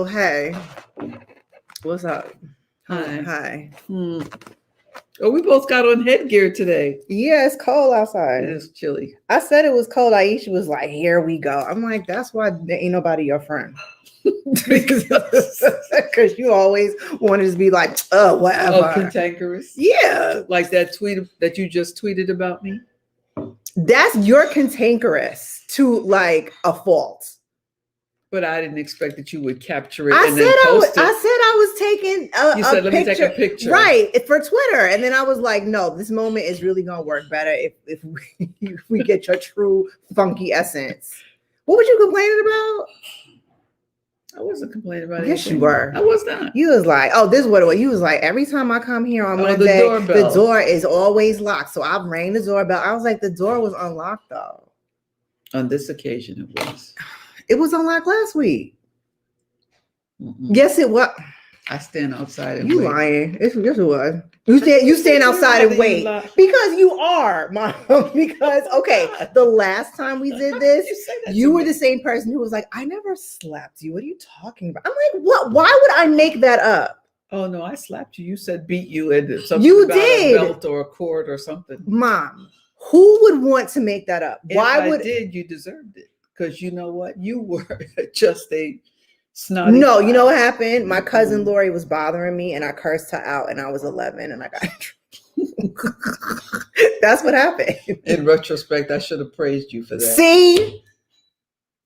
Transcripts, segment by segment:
So, hey, what's up? Hi. Hi. Oh, we both got on headgear today. Yeah, it's cold outside. It is chilly. I said it was cold. Aisha was like, here we go. I'm like, that's why there ain't nobody your friend. Because you always wanted to be like, whatever. Oh, cantankerous. Yeah. Like that tweet that you just tweeted about me. That's your cantankerous to like a fault. But I didn't expect that you would capture it I and then post it. I said I was taking you said, let me take a picture. Right, for Twitter. And then I was like, no, this moment is really going to work better if we get your true funky essence. What were you complaining about? I wasn't complaining about it. Yes, you were. I was not. You was like, oh, this is what it was. You was like, every time I come here on Wednesday, the door is always locked. So I rang the doorbell. I was like, the door was unlocked, though. On this occasion, it was. It was unlocked last week. Yes, it was. I stand outside and wait. You lying. Yes, it was. You stand outside and wait. Because you are, Mom. Because, okay, the last time we did this, you were the same person who was like, I never slapped you. What are you talking about? I'm like, what? Why would I make that up? Oh, no, I slapped you. You said beat you and something you about did. A belt or a cord or something. Mom, who would want to make that up? Why would I did, you deserved it. Because you know what? You were just a snotty. No, you know what happened? My cousin Lori was bothering me and I cursed her out and I was 11 and I got in trouble. That's what happened. In retrospect, I should have praised you for that. See?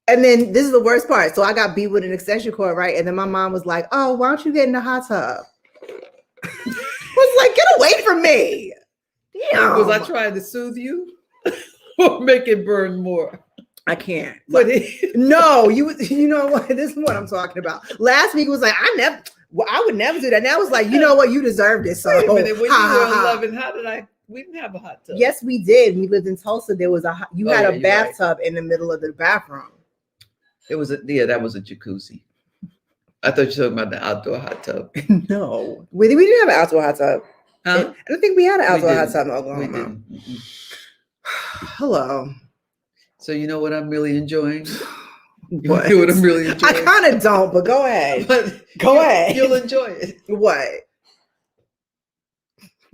And then this is the worst part. So I got beat with an extension cord, right? And then my mom was like, oh, why don't you get in the hot tub? I was like, get away from me. Damn. Was I trying to soothe you or make it burn more? I can't. But no, you know what? This is what I'm talking about. Last week was like, I would never do that. Now it's like, you know what? You deserve this. So wait a minute, when you were 11, we didn't have a hot tub. Yes, we did. We lived in Tulsa. There was had a bathtub in the middle of the bathroom. It was that was a jacuzzi. I thought you were talking about the outdoor hot tub. No, we didn't have an outdoor hot tub. Huh? I don't think we had an outdoor hot tub in Oklahoma. Hello. So you know what I'm really enjoying? What? You know what I'm really enjoying? I kind of don't, but go ahead. Go ahead. You'll enjoy it. What?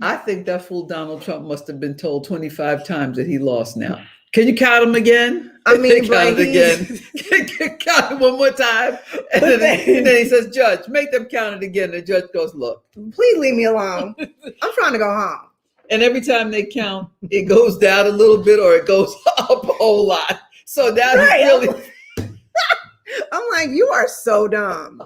I think that fool Donald Trump must have been told 25 times that he lost now. Can you count him again? I mean, count it again. Count it one more time. And then he says, Judge, make them count it again. The judge goes, look. Please leave me alone. I'm trying to go home. And every time they count, it goes down a little bit or it goes up a whole lot. So now he's really... I'm like, you are so dumb.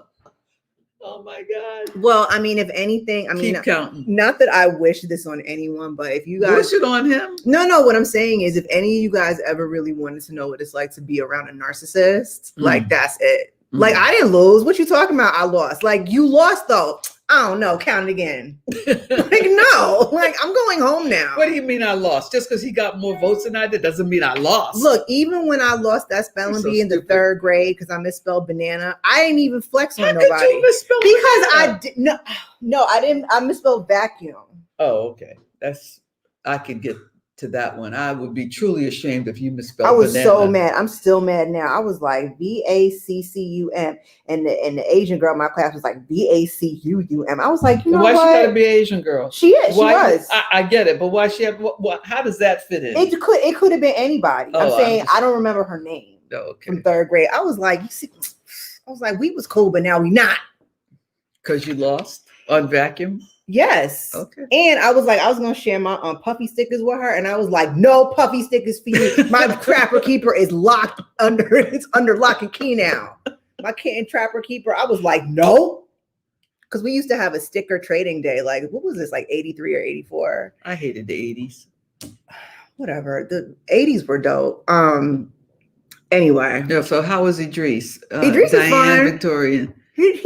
Oh my God. Well, I mean, if anything, keep counting. Not that I wish this on anyone, but if you guys wish it on him. No, what I'm saying is if any of you guys ever really wanted to know what it's like to be around a narcissist, like that's it. Like I didn't lose. What you talking about? I lost. Like you lost though. I don't know. Count it again. Like no. Like I'm going home now. What do you mean I lost? Just because he got more votes than I did doesn't mean I lost. Look, even when I lost that spelling bee in the third grade because I misspelled banana, I didn't even flex on nobody. How could you misspell because banana? I didn't. I misspelled vacuum. Oh, okay. I could get to that one. I would be truly ashamed if you misspelled. I was banana. So mad. I'm still mad now. I was like VACCUM, and the Asian girl in my class was like VACUUM. I was like, you know why what? She gotta be an Asian girl? She is. She was. I get it, but why she have? What? How does that fit in? It could have been anybody. I'm saying I don't remember her name from third grade. I was like, you see, I was like, we was cool, but now we not. Because you lost on vacuum. Yes. Okay. And I was like, I was gonna share my puffy stickers with her, and I was like, no puffy stickers for you. My Trapper Keeper is locked it's under lock and key now. My kitten Trapper Keeper. I was like, no, because we used to have a sticker trading day. Like, what was this? Like 83 or 84? I hated the 80s. Whatever. The 80s were dope. Anyway. Yeah. So how was Idris? Idris is fine. Victorian.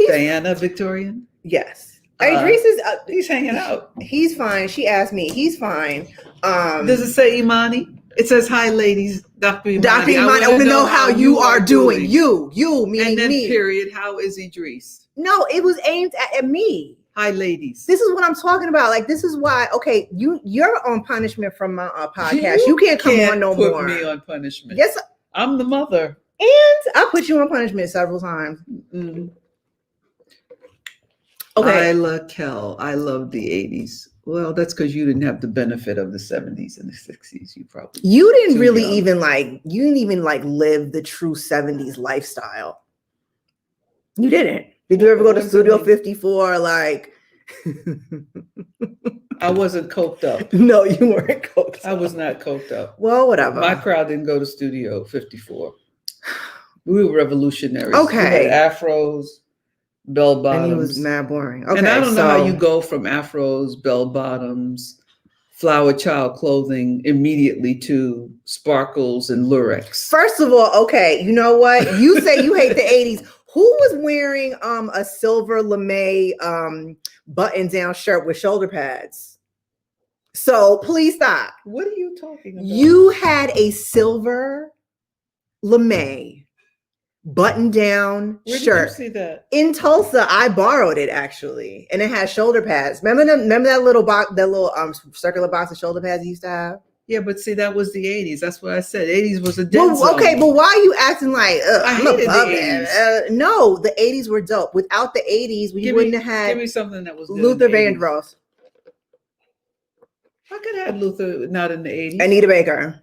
Diana Victorian. Yes. Idris is he's hanging out. He's fine. She asked me. He's fine. Does it say Imani? It says, "Hi, ladies, Dr. Imani. Dr. Imani, I want to know how you are doing. You meaning and then me. Period. How is Idris? No, it was aimed at me. Hi, ladies. This is what I'm talking about. Like, this is why. Okay, you're on punishment from my podcast. You can't come on no more. Put me on punishment. Yes, I'm the mother. And I put you on punishment several times. Mm-hmm. Okay. Isla Kell. I love the 80s. Well, that's because you didn't have the benefit of the 70s and the 60s. You probably You didn't too really young. you didn't even like live the true 70s lifestyle. You didn't. Did you ever go to What does that Studio mean? 54? Like, I wasn't coked up. no, you weren't coked I up. was not coked up. Well, whatever. My crowd didn't go to Studio 54. We were revolutionaries. Okay. We had afros, bell And bottoms. he was mad boring. Okay, and I don't know how so- you go from afros, bell bottoms, flower child clothing immediately to sparkles and lurex. First of all, okay, you know what? You say you hate the 80s. Who was wearing a silver lame button-down shirt with shoulder pads? So please stop. What are you talking about? You had a silver lame button-down Where shirt. did you see that? In Tulsa, I borrowed it actually, and it has shoulder pads. Remember that little box, that little circular box of shoulder pads you used to have? Yeah, but see, that was the 80s. That's what I said. 80s was a dead Well, zone. okay, but why are you acting like I I'm hated the above 80s. it? No, the 80s were dope. Without the 80s, we wouldn't have Give had me something that was good in Luther the 80s. Vandross, I could have had Luther not in the 80s. Anita Baker.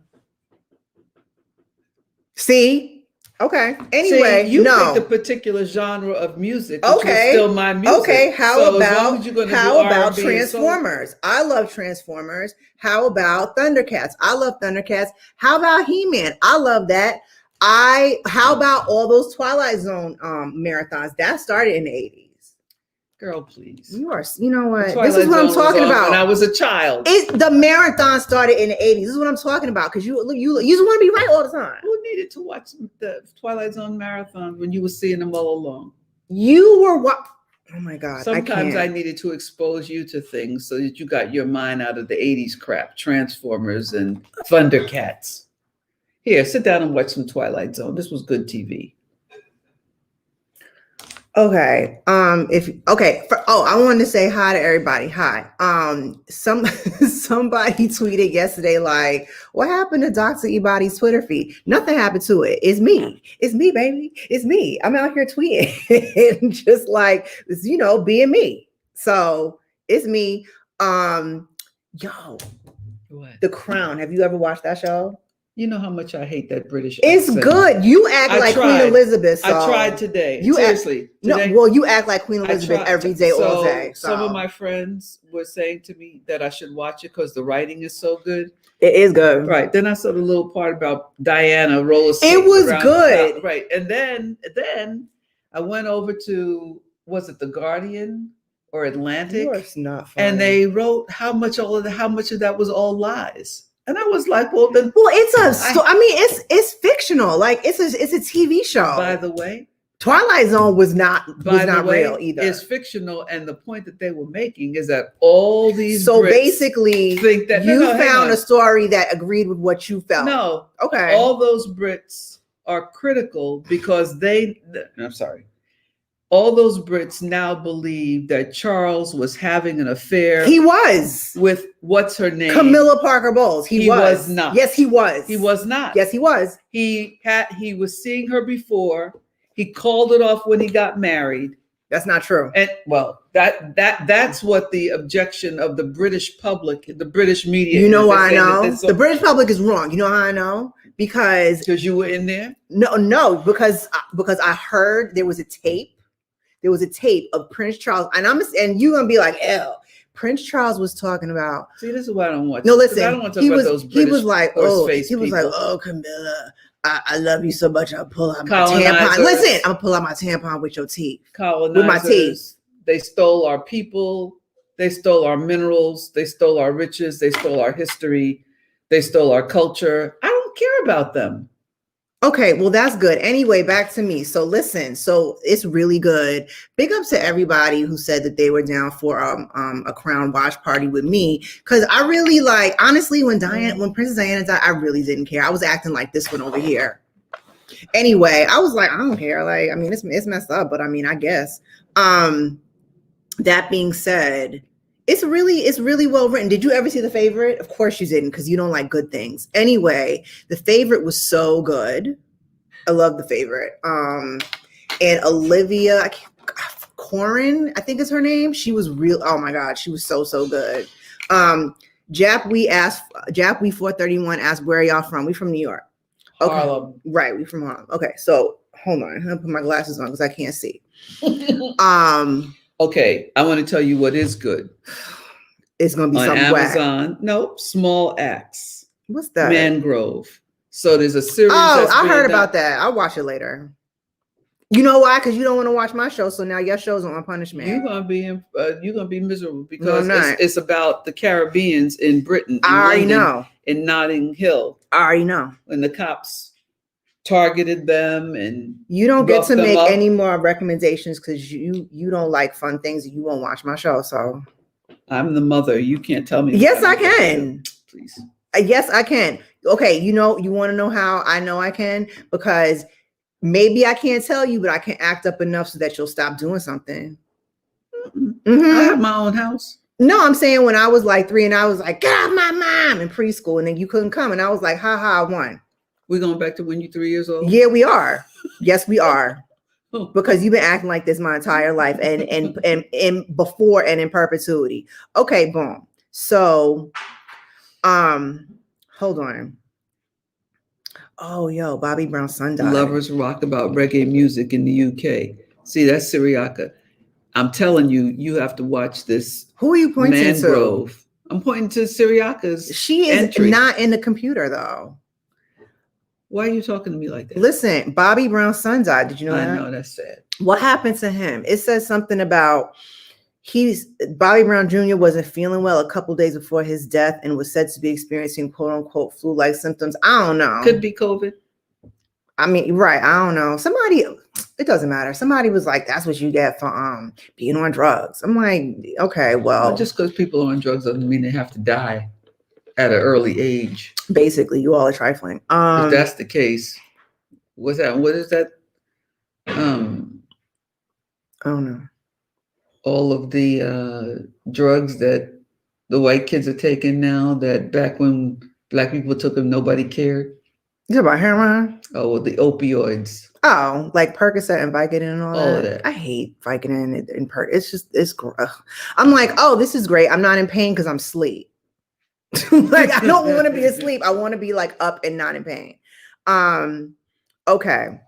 See? Okay. Anyway, See, you no. picked a particular genre of music, which Okay. was still my music. Okay, how So as long about as you're gonna do how about R&B and soul- Transformers? I love Transformers. How about Thundercats? I love Thundercats. How about He-Man? I love that. How about all those Twilight Zone marathons? That started in the 80s. Girl, please. You know what? Twilight This is what I'm Zone was talking on about. when I was a child. The marathon started in the 80s. This is what I'm talking about. Because you just want to be right all the time. Who needed to watch the Twilight Zone marathon when you were seeing them all along? You were what? Oh my God. Sometimes I can't. needed to expose you to things so that you got your mind out of the 80s crap, Transformers and Thundercats. Here, sit down and watch some Twilight Zone. This was good TV. Okay. I wanted to say hi to everybody. Hi. Somebody tweeted yesterday, like, what happened to Dr. Imani's Twitter feed? Nothing happened to it. It's me. It's me, baby. It's me. I'm out here tweeting and just like, being me. So it's me. Yo, What? The Crown. Have you ever watched that show? You know how much I hate that British It's accent. good. You act I like tried. Queen Elizabeth. So I tried today. You Seriously. Today, you act like Queen I Elizabeth tried. every day, all day. Some of So my friends were saying to me that I should watch it because the writing is so good. it is good. Right. Then I saw the little part about Diana roller skating. It was around good. the top. Right. And then I went over to, was it The Guardian or Atlantic? You are not funny. And they wrote how much of that was all lies. And I was like, well, then. Well, it's fictional. Like it's a TV show. By the way, Twilight Zone was not real either. It's fictional, and the point that they were making is that all these So Brits basically, think that you hang found on. a story that agreed with what you felt. No, Okay. all those Brits are critical because I'm sorry. All those Brits now believe that Charles was having an affair. He was with what's her name? Camilla Parker Bowles. He was not. Yes, he was. He was not. Yes, he was. He was seeing her before. He called it off when he got married. That's not true. And well, that's what the objection of the British public, the British media. You know is. They why I say that know? there's The British public is wrong. You know how I know? Because you were in there. No, because I heard there was a tape. There was a tape of Prince Charles, and you're gonna be like, "Ew." Prince Charles was talking about. See, this is why I don't watch. No, listen. I don't want to talk about those British he was like, horse-faced "Oh, Camilla, I love you so much. I'll pull out my Colonizers. tampon. Listen, I'm gonna pull out my tampon with your teeth. Colonizers, with my teeth. They stole our people. They stole our minerals. They stole our riches. They stole our history. They stole our culture. I don't care about them. Okay, well, that's good. Anyway, back to me. So listen, so it's really good. Big ups to everybody who said that they were down for a Crown watch party with me. Cause I really honestly, when Princess Diana died, I really didn't care. I was acting like this one over here. Anyway, I was like, I don't care. Like, I mean, it's messed up, but I mean, I guess. That being said, it's really well written. Did you ever see The Favorite? Of course you didn't, because you don't like good things. Anyway, The Favorite was so good. I love The Favorite. And Olivia, Corin, I think is her name. She was real. Oh my God, she was so good. Jap We 431 asked, where are y'all from? We from New York. Okay. Harlem. Right, we from Harlem. Okay, so hold on. I'm gonna put my glasses on because I can't see. Okay, I want to tell you what is good. It's gonna be on some Amazon. whack. Nope, Small Axe. What's that? Mangrove. So there's a series. Oh, I heard about that. I'll watch it later. You know why? Because you don't want to watch my show, so now your show's on punishment. You're gonna be miserable because it's about the Caribbeans in Britain. I already know. In Notting Hill. I already know. When the cops targeted them, and you don't get to make any more recommendations because you don't like fun things and you won't watch my show. So I'm the mother. You can't tell me. Yes, I can. Please. Yes, I can. Okay, you want to know how I know I can? Because maybe I can't tell you, but I can act up enough so that you'll stop doing something. Mm-hmm. I have my own house. No, I'm saying when I was like 3 and I was like, get off my mom in preschool, and then you couldn't come. And I was like, I won. We're going back to when you're 3 years old? Yeah, we are. Yes, we are. Because you've been acting like this my entire life and before and in perpetuity. Okay, boom. So, hold on. Oh, yo, Bobby Brown's son died. Lovers rock about reggae music in the UK. See, that's Syriaca. I'm telling you, you have to watch this. Who are you pointing Mangrove. To? I'm pointing to Syriaca's. She is not in the computer, though. Why are you talking to me like that? Listen, Bobby Brown's son died. Did you know that? I know, that's sad. What happened to him? It says something about Bobby Brown Jr. wasn't feeling well a couple days before his death and was said to be experiencing quote unquote flu-like symptoms. I don't know. Could be COVID. I mean, right. I don't know. It doesn't matter. Somebody was like, that's what you get for being on drugs. I'm like, okay, well. Just because people are on drugs doesn't mean they have to die at an early age. Basically, you all are trifling. If that's the case, what is that? I don't know. All of the drugs that the white kids are taking now that back when black people took them, nobody cared. You about heroin? Oh, well, the opioids. Oh, like Percocet and Vicodin and all of that. I hate Vicodin and Perc. It's I'm like, oh, this is great. I'm not in pain because I'm asleep. Like, I don't want to be asleep. I want to be like up and not in pain. Okay.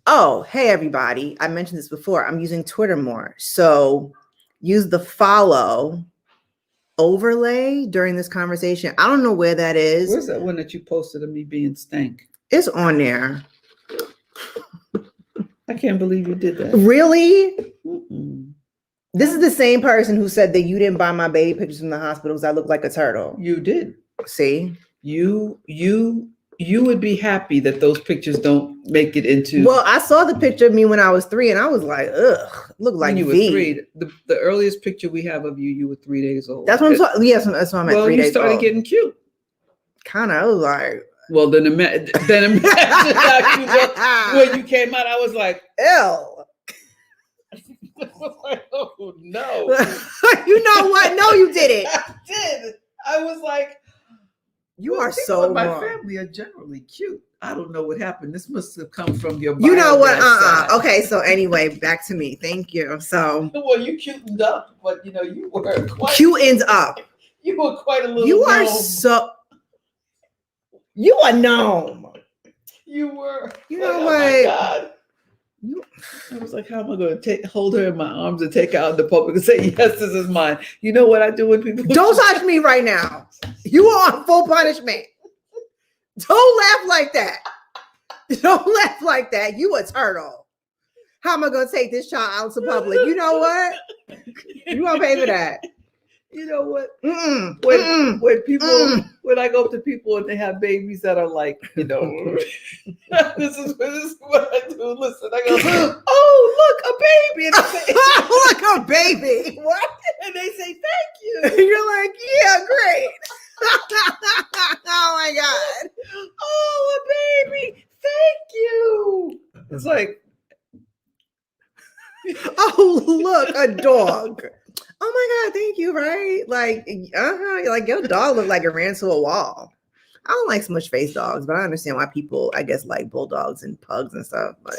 Oh, hey, everybody. I mentioned this before. I'm using Twitter more. So use the follow overlay during this conversation. I don't know where that is. Where's that one that you posted of me being stank? It's on there. I can't believe you did that. Really? Mm-mm. This is the same person who said that you didn't buy my baby pictures from the hospital because I look like a turtle. You did. See? You would be happy that those pictures don't make it into. Well, I saw the picture of me when I was 3 and I was like, ugh, look like you V. were 3. The earliest picture we have of you were 3 days old. That's what I'm talking. Yes, that's what I'm at. Well, 3 days you started old. Getting cute. Kind of. I was like. Well, then imagine how you looked when you came out. I was like, ew. Oh no. You know what? No, you didn't. I did. I was like, you are so my wrong. Family are generally cute. I don't know what happened. This must have come from your. You know what? Okay. So anyway, back to me. Thank you. So. Well, you cutened up, but you know you were quite. Cutened up. You were quite a little. You are so. You are gnome. You were. You know what? Oh my God. I was like, how am I going to hold her in my arms and take her out in the public and say, yes, this is mine? You know what I do when people don't touch me right now. You are on full punishment. Don't laugh like that. Don't laugh like that. You a turtle. How am I going to take this child out to public? You know what? You gonna pay for that. You know what? When people, when I go up to people and they have babies that are like, you know, this is what I do. Listen, I go, oh, look, a baby. And they say, look, a baby. What? And they say, thank you. You're like, yeah, great. Oh my God. Oh, a baby. Thank you. It's like, oh, look, a dog. Oh my God, thank you, right? Like, like your dog looked like it ran to a wall. I don't like smush face dogs, but I understand why people, I guess, like bulldogs and pugs and stuff. But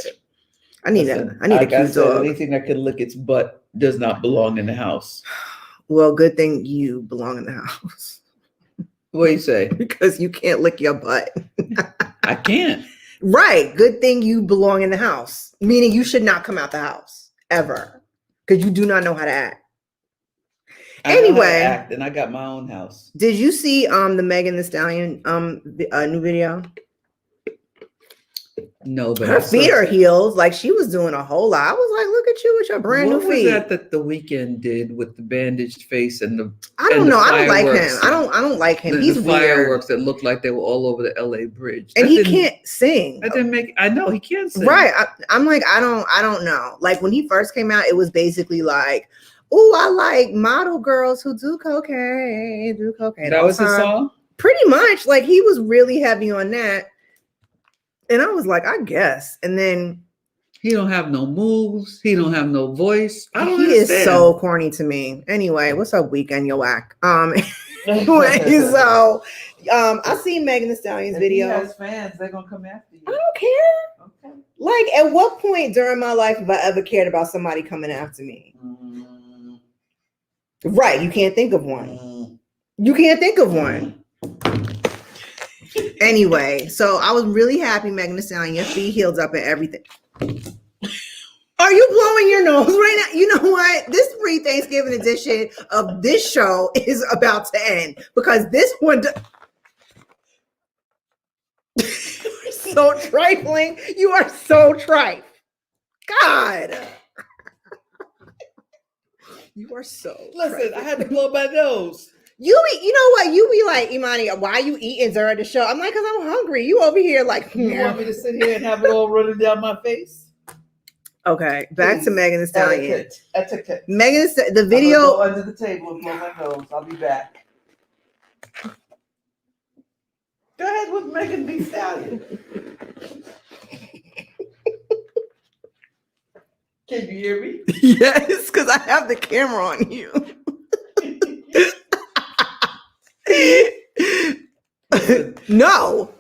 I need a cute dog. Anything that can lick its butt does not belong in the house. Well, good thing you belong in the house. What do you say? Because you can't lick your butt. I can't. Right. Good thing you belong in the house. Meaning you should not come out the house ever. Because you do not know how to act. Anyway, and I got my own house. Did you see the Megan Thee Stallion new video? No, but her feet are heels. Like she was doing a whole lot. I was like, look at you with your brand new feet. What was that The Weeknd did with the bandaged face and the? I don't know. I don't like him. I don't like him. He's the fireworks that looked like they were all over the LA bridge. And he can't sing. That didn't make. I know he can't sing. Right. I'm like, I don't know. Like when he first came out, it was basically like, oh, I like model girls who do cocaine. That was his song? Pretty much. Like he was really heavy on that. And I was like, I guess. And then he don't have no moves. He don't have no voice. He is so corny to me. Anyway, what's up, Weekend, yo whack? Anyway, so I seen Megan Thee Stallion's video. He has fans. They're gonna come after you. I don't care. Okay. Like, at what point during my life have I ever cared about somebody coming after me? Right. You can't think of one. You can't think of one. Anyway, so I was really happy, Megan Thee Stallion. Your feet healed up and everything. Are you blowing your nose right now? You know what? This pre-Thanksgiving edition of this show is about to end because this one. You're so trifling. You are so trite. God. You are so. Listen, trifling. I had to blow my nose. You know what? You be like, Imani, why are you eating during the show? I'm like, because I'm hungry. You over here like, you want me to sit here and have it all running down my face? Okay, back to Megan Thee Stallion. Etiquette. Megan, the video. Go under the table and blow my nose. I'll be back. Go ahead with Megan Thee Stallion. Can you hear me? Yes, because I have the camera on you. No.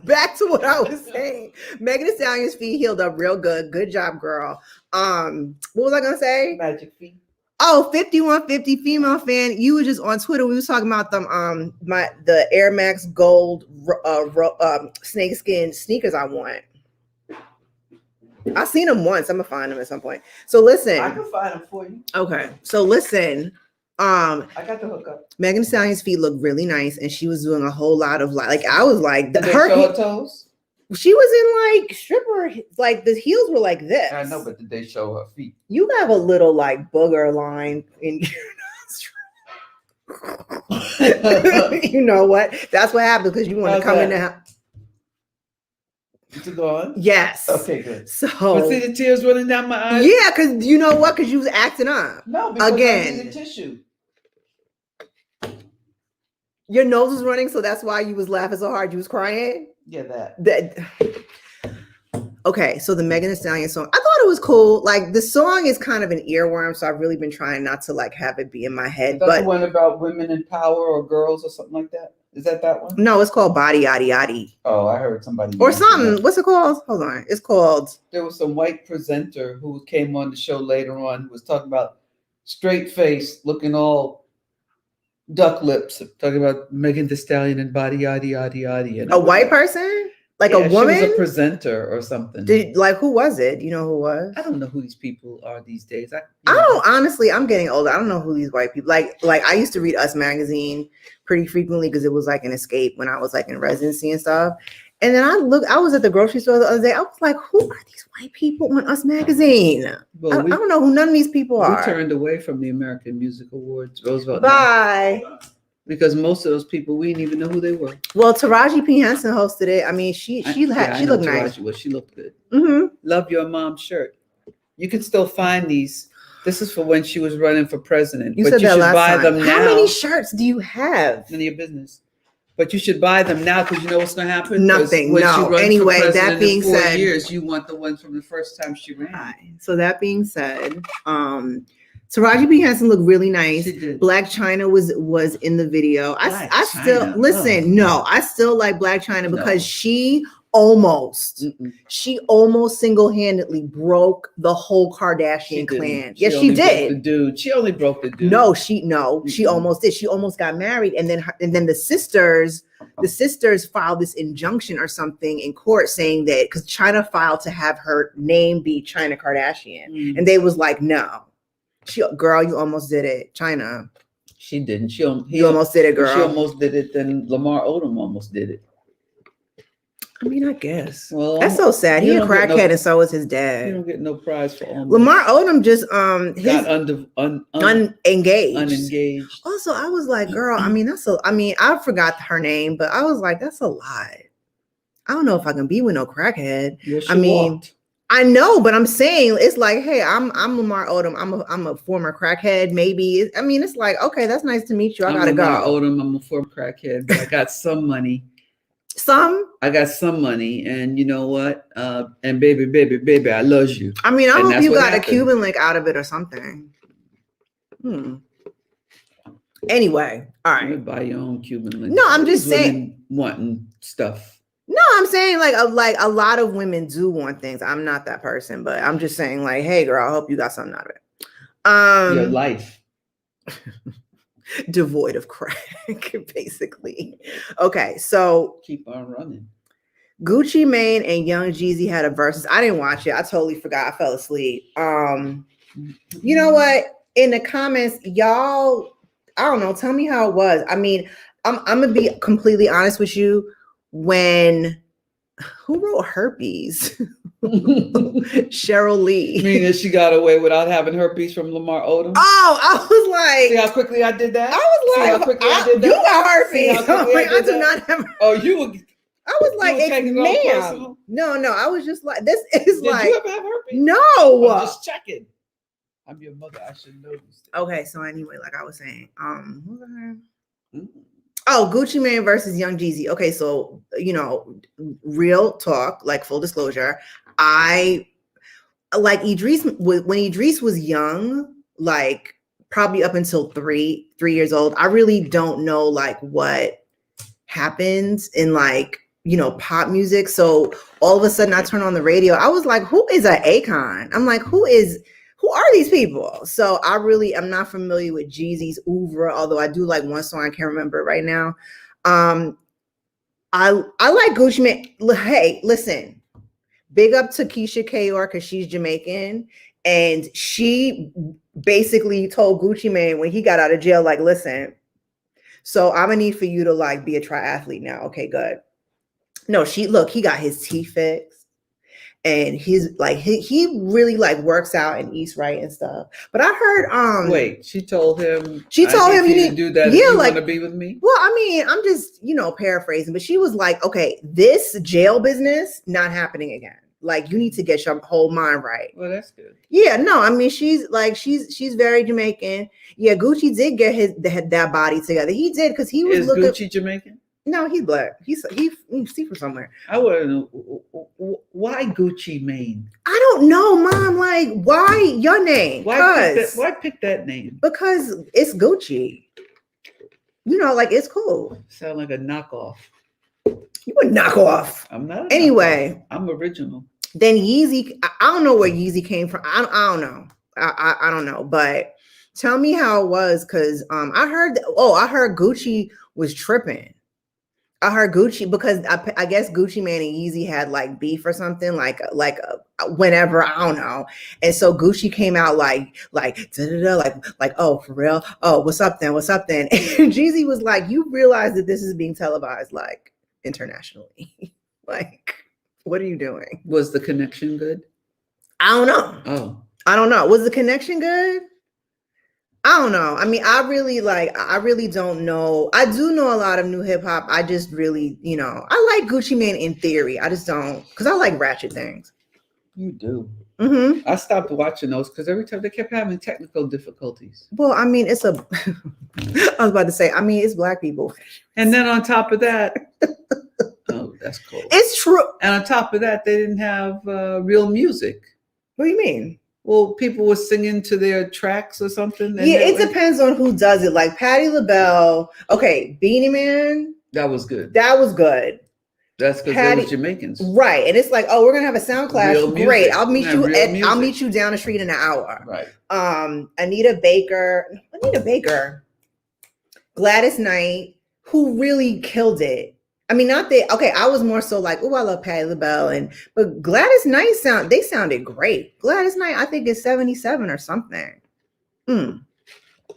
Back to what I was saying. Megan Thee Stallion's feet healed up real good. Good job, girl. What was I gonna say? Magic feet. Oh, 5150 female fan. You were just on Twitter. We was talking about them. The Air Max Gold snakeskin sneakers I want. I seen them once. I'm gonna find them at some point. So listen. I can find them for you. Okay. So listen. I got the hookup. Megan Thee Stallion's feet looked really nice, and she was doing a whole lot of like I was like Did they show her toes? She was in like stripper, like the heels were like this. I know, but did they show her feet? You have a little like booger line in your nostril. You know what? That's what happened because you want to come in the house. Is it gone? Yes. Okay, good. So, but see the tears running down my eyes? Yeah, because you know what? Because you was acting up. No, because again. I needed tissue. Your nose was running, so that's why you was laughing so hard. You was crying? Yeah, that. Okay, so the Megan Thee Stallion song, I thought it was cool. Like the song is kind of an earworm, so I've really been trying not to like have it be in my head. That's the one about women in power or girls or something like that. Is that one? No, it's called Body Yaddy Yaddy. Oh, I heard somebody. Or something. What's it called? Hold on. It's called. There was some white presenter who came on the show later on who was talking about straight face, looking all duck lips, talking about Megan Thee Stallion and Body Yaddy Yaddy Yaddy. And a white person? Like a woman? She was a presenter or something. Who was it? You know who it was? I don't know who these people are these days. I don't, honestly, I'm getting older. I don't know who these white people, like I used to read Us Magazine pretty frequently because it was like an escape when I was like in residency and stuff. And then I was at the grocery store the other day. I was like, who are these white people on Us Magazine? Well, I don't know who none of these people are. We turned away from the American Music Awards. Roosevelt. Bye. Because most of those people, we didn't even know who they were. Well, Taraji P. Henson hosted it. I mean, she looked nice. Well, she looked good. Mm-hmm. Love Your Mom shirt. You can still find these. This is for when she was running for president. You said that last time. Them now. How many shirts do you have? None of your business. But you should buy them now because you know what's going to happen? Nothing. No. Anyway, that being said, years, you want the ones from the first time she ran. So that being said, Taraji P. Henson looked really nice. Black China was in the video. I still listen. No, I still like Black China because she almost. Mm-mm. She almost single-handedly broke the whole Kardashian clan. Yes, she only broke did. the dude. She only broke the dude. No, she Mm-mm. almost did. She almost got married, and then the sisters filed this injunction or something in court saying that because China filed to have her name be China Kardashian, Mm. and they was like, no, girl, you almost did it, China. She didn't. You almost did it, girl. She almost did it. Then Lamar Odom almost did it. I mean, I guess. Well, That's so sad. He a crackhead, and so is his You dad. don't get no prize for almost. Lamar Odom just got unengaged. unengaged. Also, I was like, girl, I mean, I forgot her name, but I was like, that's a lot. I don't know if I can be with no crackhead. Well, she I mean, walked. I know, but I'm saying it's like, hey, I'm Lamar Odom. I'm a former crackhead. Maybe. I mean, it's like, okay, that's nice to meet you. I gotta Lamar go. Odom. I'm a former crackhead, but I got some money. I got some money, and you know what? And baby, I love you. I mean, I And hope that's you what got happened. a Cuban link out of it or something. Anyway, all You right. buy your own Cuban link. No, I'm just Women saying. wanting stuff. No, I'm saying like a lot of women do want things. I'm not that person, but I'm just saying like, hey, girl, I hope you got something out of it. Your life. Devoid of crack, basically. Okay, so Keep on running. Gucci Mane and Young Jeezy had a versus. I didn't watch it. I totally forgot. I fell asleep. You know what? In the comments, y'all, I don't know. Tell me how it was. I mean, I'm gonna be completely honest with you. Who wrote herpes? Cheryl Lee. Meaning she got away without having herpes from Lamar Odom. Oh, I was like, see how quickly I did that. I was see like, how quickly I did that? You got herpes. I do that? not have. Oh, you were. I was like, taking it all ma'am. personal? No. I was just like, this is Did like. you ever have herpes? No. I'm just checking. I'm your mother. I should know these things. Okay, so anyway, like I was saying, who's her? Mm. Oh, Gucci Mane versus Young Jeezy. Okay, so real talk, like full disclosure, I like Idris when Idris was young, like probably up until 3 years old. I really don't know like what happens in like pop music. So all of a sudden I turn on the radio. I was like, who is an Akon? I'm like, who are these people? So I'm not familiar with Jeezy's oeuvre, although I do like one song. I can't remember it right now. I like Gucci Mane. Hey, listen, big up to Keisha Kayor because she's Jamaican. And she basically told Gucci Mane when he got out of jail, like, listen, so I'm gonna need for you to like be a triathlete now. Okay, good. No, he got his teeth fixed. And he's like he really like works out and eats right and stuff. But I heard wait, she told him you need to do that. Yeah, if you like want to be with me. Well, I mean, I'm just paraphrasing, but she was like, okay, this jail business not happening again. Like you need to get your whole mind right. Well, that's good. Yeah, no, I mean she's very Jamaican. Yeah, Gucci did get that body together. He did because he was looking. Gucci Jamaican? No, he's black. He's from somewhere. I want to know why Gucci Mane. I don't know, Mom. Like, why your name? Why pick that name? Because it's Gucci. Like it's cool. Sound like a knockoff. You would knock off. I'm not. Anyway, I'm original. Then Yeezy. I don't know where Yeezy came from. I don't know. I don't know. But tell me how it was, because I heard Gucci was tripping. I heard Gucci because I guess Gucci Mane and Yeezy had like beef or something like whenever, I don't know. And so Gucci came out like oh, for real? Oh, what's up then? And Jeezy was like, you realize that this is being televised like internationally. Like, what are you doing? Was the connection good? I don't know. Oh, I don't know. Was the connection good? I don't know. I mean, I really don't know. I do know a lot of new hip hop. I just really, I like Gucci Mane in theory. I just don't, because I like ratchet things. You do. Mm-hmm. I stopped watching those because every time they kept having technical difficulties. Well, I mean, I was about to say, I mean, it's black people. And then on top of that, oh, that's cool. It's true. And on top of that, they didn't have real music. What do you mean? Well, people were singing to their tracks or something. Yeah, it depends on who does it. Like Patti LaBelle. Okay, Beanie Man. That was good. That was good. That's because they was Jamaicans. Right. And it's like, oh, we're gonna have a sound clash. Great. I'll meet you I'll meet you down the street in an hour. Right. Anita Baker, Gladys Knight, who really killed it. I mean, not that, okay, I was more so like, oh, I love Patti LaBelle, but Gladys Knight they sounded great. Gladys Knight, I think is 77 or something.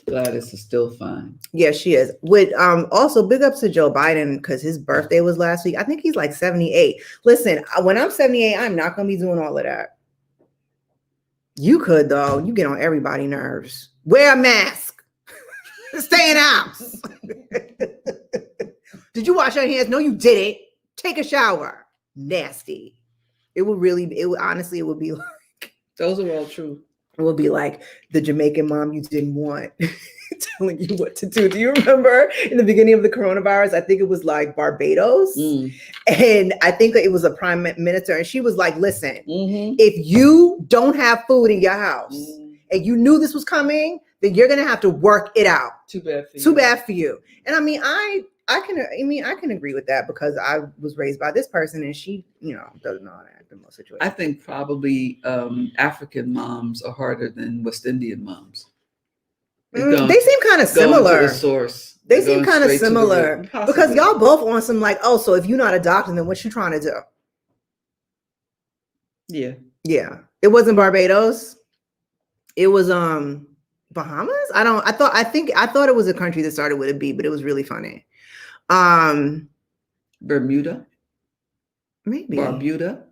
Gladys is still fine. Yeah, she is. With also big ups to Joe Biden because his birthday was last week. I think he's like 78. Listen, when I'm 78, I'm not gonna be doing all of that. You could though. You get on everybody's nerves. Wear a mask. Stay in the house. Did you wash your hands? No, you didn't. Take a shower. Nasty. It would honestly, it would be like. Those are all true. It would be like the Jamaican mom you didn't want telling you what to do. Do you remember in the beginning of the coronavirus? I think it was like Barbados. And I think it was a prime minister. And she was like, listen, if you don't have food in your house and you knew this was coming, then you're going to have to work it out. Too bad for you. Too bad for you. And I mean, I can agree with that because I was raised by this person and she, doesn't know how to act in most situations. I think probably African moms are harder than West Indian moms. They seem kind of similar. To the source. They seem kind of similar because y'all both on some like, oh, so if you're not a doctor, then what you trying to do? Yeah. Yeah. It wasn't Barbados. It was Bahamas. I thought it was a country that started with a B, but it was really funny. Bermuda, maybe Barbuda.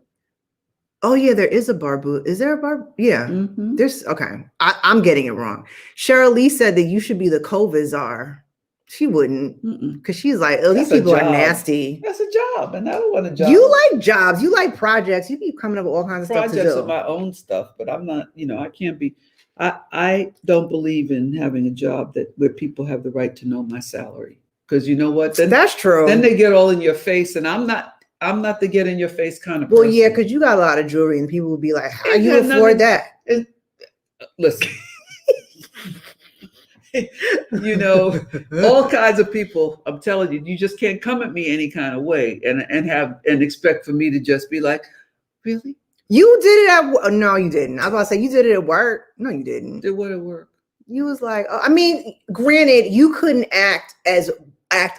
Oh yeah, there is a Barbu. Is there a Barb? Yeah, there's. Okay, I'm getting it wrong. Cheryl Lee said that you should be the COVID czar. She wouldn't, because she's like, oh, these people are nasty. That's a job, and I don't want a job. You like jobs. You like projects. You keep coming up with all kinds of stuff to do. Projects are my own stuff, but I'm not. I can't be. I don't believe in having a job where people have the right to know my salary. Because you know what? That's true. Then they get all in your face, and I'm not the get in your face kind of person. Well, yeah, because you got a lot of jewelry, and people will be like, "How you afford that?" Listen, all kinds of people. I'm telling you, you just can't come at me any kind of way and expect for me to just be like, really? You did it at no, you didn't. I was about to say you did it at work. No, you didn't. Did what at work? You was like, I mean, granted, you couldn't act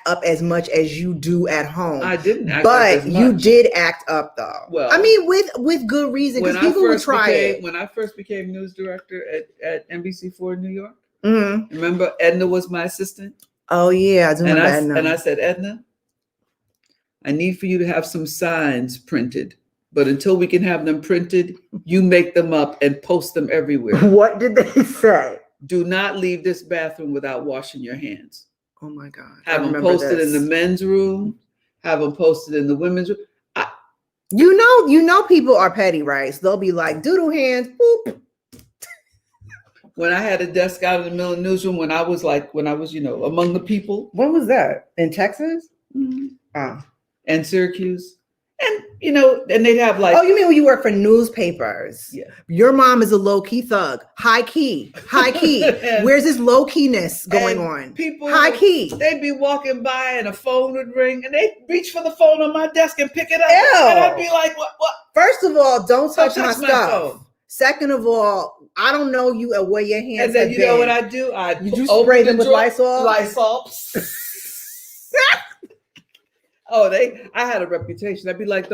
up as much as you do at home. I didn't act up as much. You did act up though. Well, I mean, with good reason, because people would try it. When I first became news director at NBC4 New York, remember Edna was my assistant? Oh yeah, I do remember Edna. And I said, Edna, I need for you to have some signs printed. But until we can have them printed, you make them up and post them everywhere. What did they say? Do not leave this bathroom without washing your hands. Oh my God. Have them posted in the men's room. Have them posted in the women's room. You know people are petty, right? So they'll be like, doodle hands, boop. When I had a desk out in the middle of the newsroom, when I was among the people. When was that? In Texas? And Syracuse. And they'd have like. Oh, you mean when you work for newspapers? Yeah. Your mom is a low-key thug. High key. Where's this low-keyness going on? People. High key. They'd be walking by and a phone would ring and they'd reach for the phone on my desk and pick it up. Ew. And I'd be like, what? First of all, don't touch my stuff. Phone. Second of all, I don't know you and where your hands. And then you know what I do? You spray them with Lysol? Lysol. I had a reputation. I'd be like,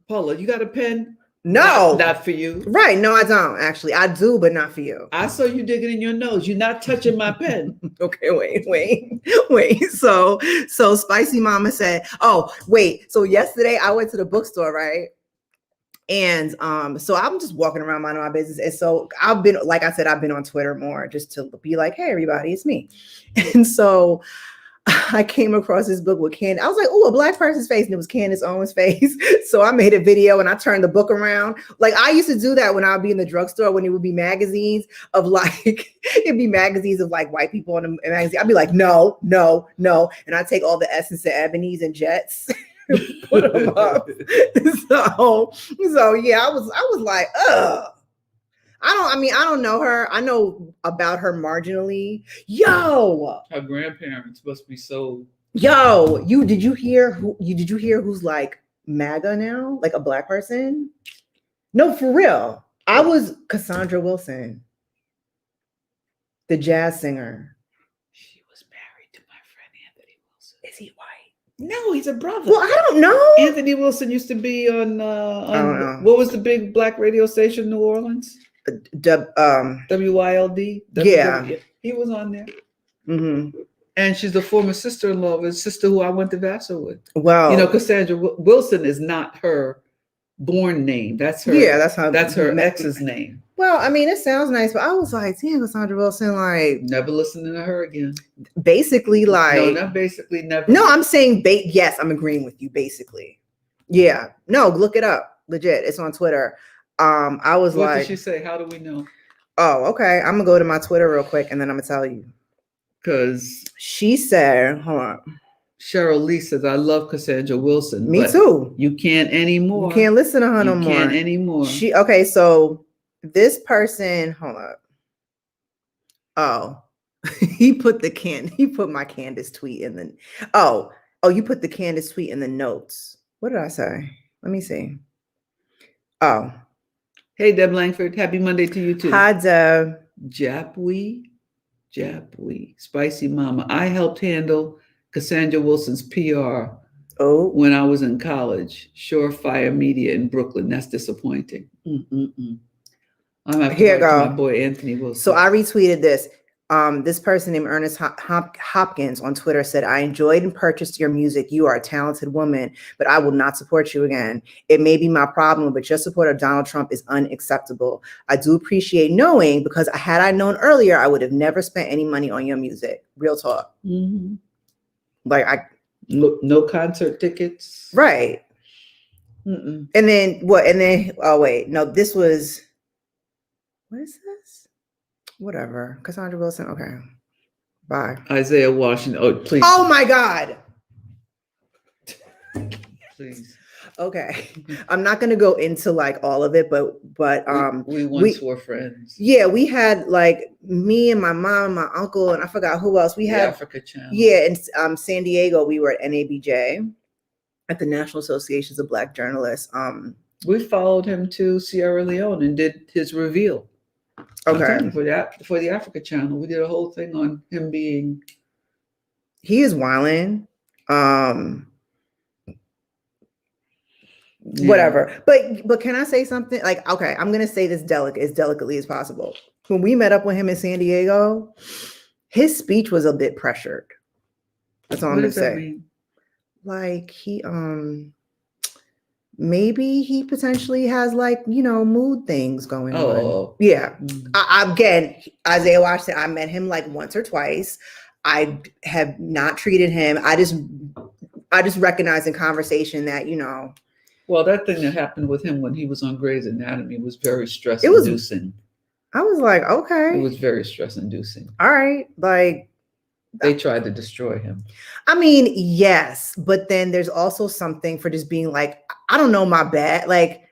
Paula, you got a pen? No. Not for you. Right. No, I don't. Actually, I do, but not for you. I saw you digging in your nose. You're not touching my pen. Okay, wait. So Spicy Mama said, oh, wait. So yesterday I went to the bookstore, right? And so I'm just walking around minding my business. And so I've been on Twitter more just to be like, hey, everybody, it's me. And so I came across this book with Candace. I was like, oh, a Black person's face. And it was Candace Owens' face. So I made a video and I turned the book around. Like I used to do that when I would be in the drugstore, when it would be magazines of like, it'd be magazines of like white people in the magazine. I'd be like, no. And I'd take all the Essence and Ebony's and Jets. Put them up. So yeah, I was like, ugh. I don't know her. I know about her marginally. Yo, her grandparents must be so Yo, did you hear who's like MAGA now? Like a black person? No, for real. I was Cassandra Wilson, the jazz singer. She was married to my friend Anthony Wilson. Is he white? No, he's a brother. Well, I don't know. Anthony Wilson used to be on I don't know. what was the big black radio station in New Orleans? WYLD. Yeah. He was on there. Mm-hmm. And she's a former sister-in-law of his sister who I went to Vassar with. Well, You know, Cassandra Wilson is not her born name. That's her. yeah, That's her ex's name. Well, I mean, it sounds nice, but I was like, damn, Cassandra Wilson, like Never listening to her again. basically like No, not basically, never. No, I'm saying yes, I'm agreeing with you, basically. Yeah. No, look it up. Legit. It's on Twitter. I was What like, did she say? How do we know? oh, okay. I'm gonna go to my Twitter real quick and then I'm gonna tell you. Because She said, hold on. Cheryl Lee says, I love Cassandra Wilson. Me but too. You can't anymore. You can't listen to her no more. You can't anymore. Okay, so this person, hold up. Oh, he put my Candace tweet in the you put the Candace tweet in the notes. What did I say? Let me see. Oh. Hey, Deb Langford. Happy Monday to you too. Hi, Deb. Japwe, Spicy Mama. I helped handle Cassandra Wilson's PR when I was in college. Surefire Media in Brooklyn. That's disappointing. I'm have to Here write to go. my boy Anthony Wilson. So I retweeted this. This person named Ernest Hopkins on Twitter said, I enjoyed and purchased your music. You are a talented woman, but I will not support you again. It may be my problem, but your support of Donald Trump is unacceptable. I do appreciate knowing, because had I known earlier, I would have never spent any money on your music. Real talk. Mm-hmm. Like no concert tickets. Right. Mm-mm. And then what? And then, oh wait, no, this was, what is this? Whatever. Cassandra Wilson. Okay. Bye. Isaiah Washington. Oh, please. Oh my God. Please. Okay. I'm not going to go into like all of it, but we once were friends. Yeah, we had like me and my mom and my uncle, and I forgot who else. We had Africa Channel. Yeah, in San Diego, we were at NABJ, at the National Associations of Black Journalists. We followed him to Sierra Leone and did his reveal. Okay. For the Africa Channel, we did a whole thing on him being. He is wilding. Whatever. But can I say something? Like, okay, I'm gonna say this as delicately as possible. When we met up with him in San Diego, his speech was a bit pressured. That's all I'm gonna say. Mean? Like he maybe he potentially has like, mood things going on. Yeah. Again, Isaiah Washington, I met him like once or twice. I have not treated him. I just recognize in conversation that, Well, that thing that happened with him when he was on Grey's Anatomy was very stress-inducing. I was like, okay. It was very stress-inducing. All right. Like, they tried to destroy him. I mean, yes, but then there's also something for just being like, I don't know, my bad. Like,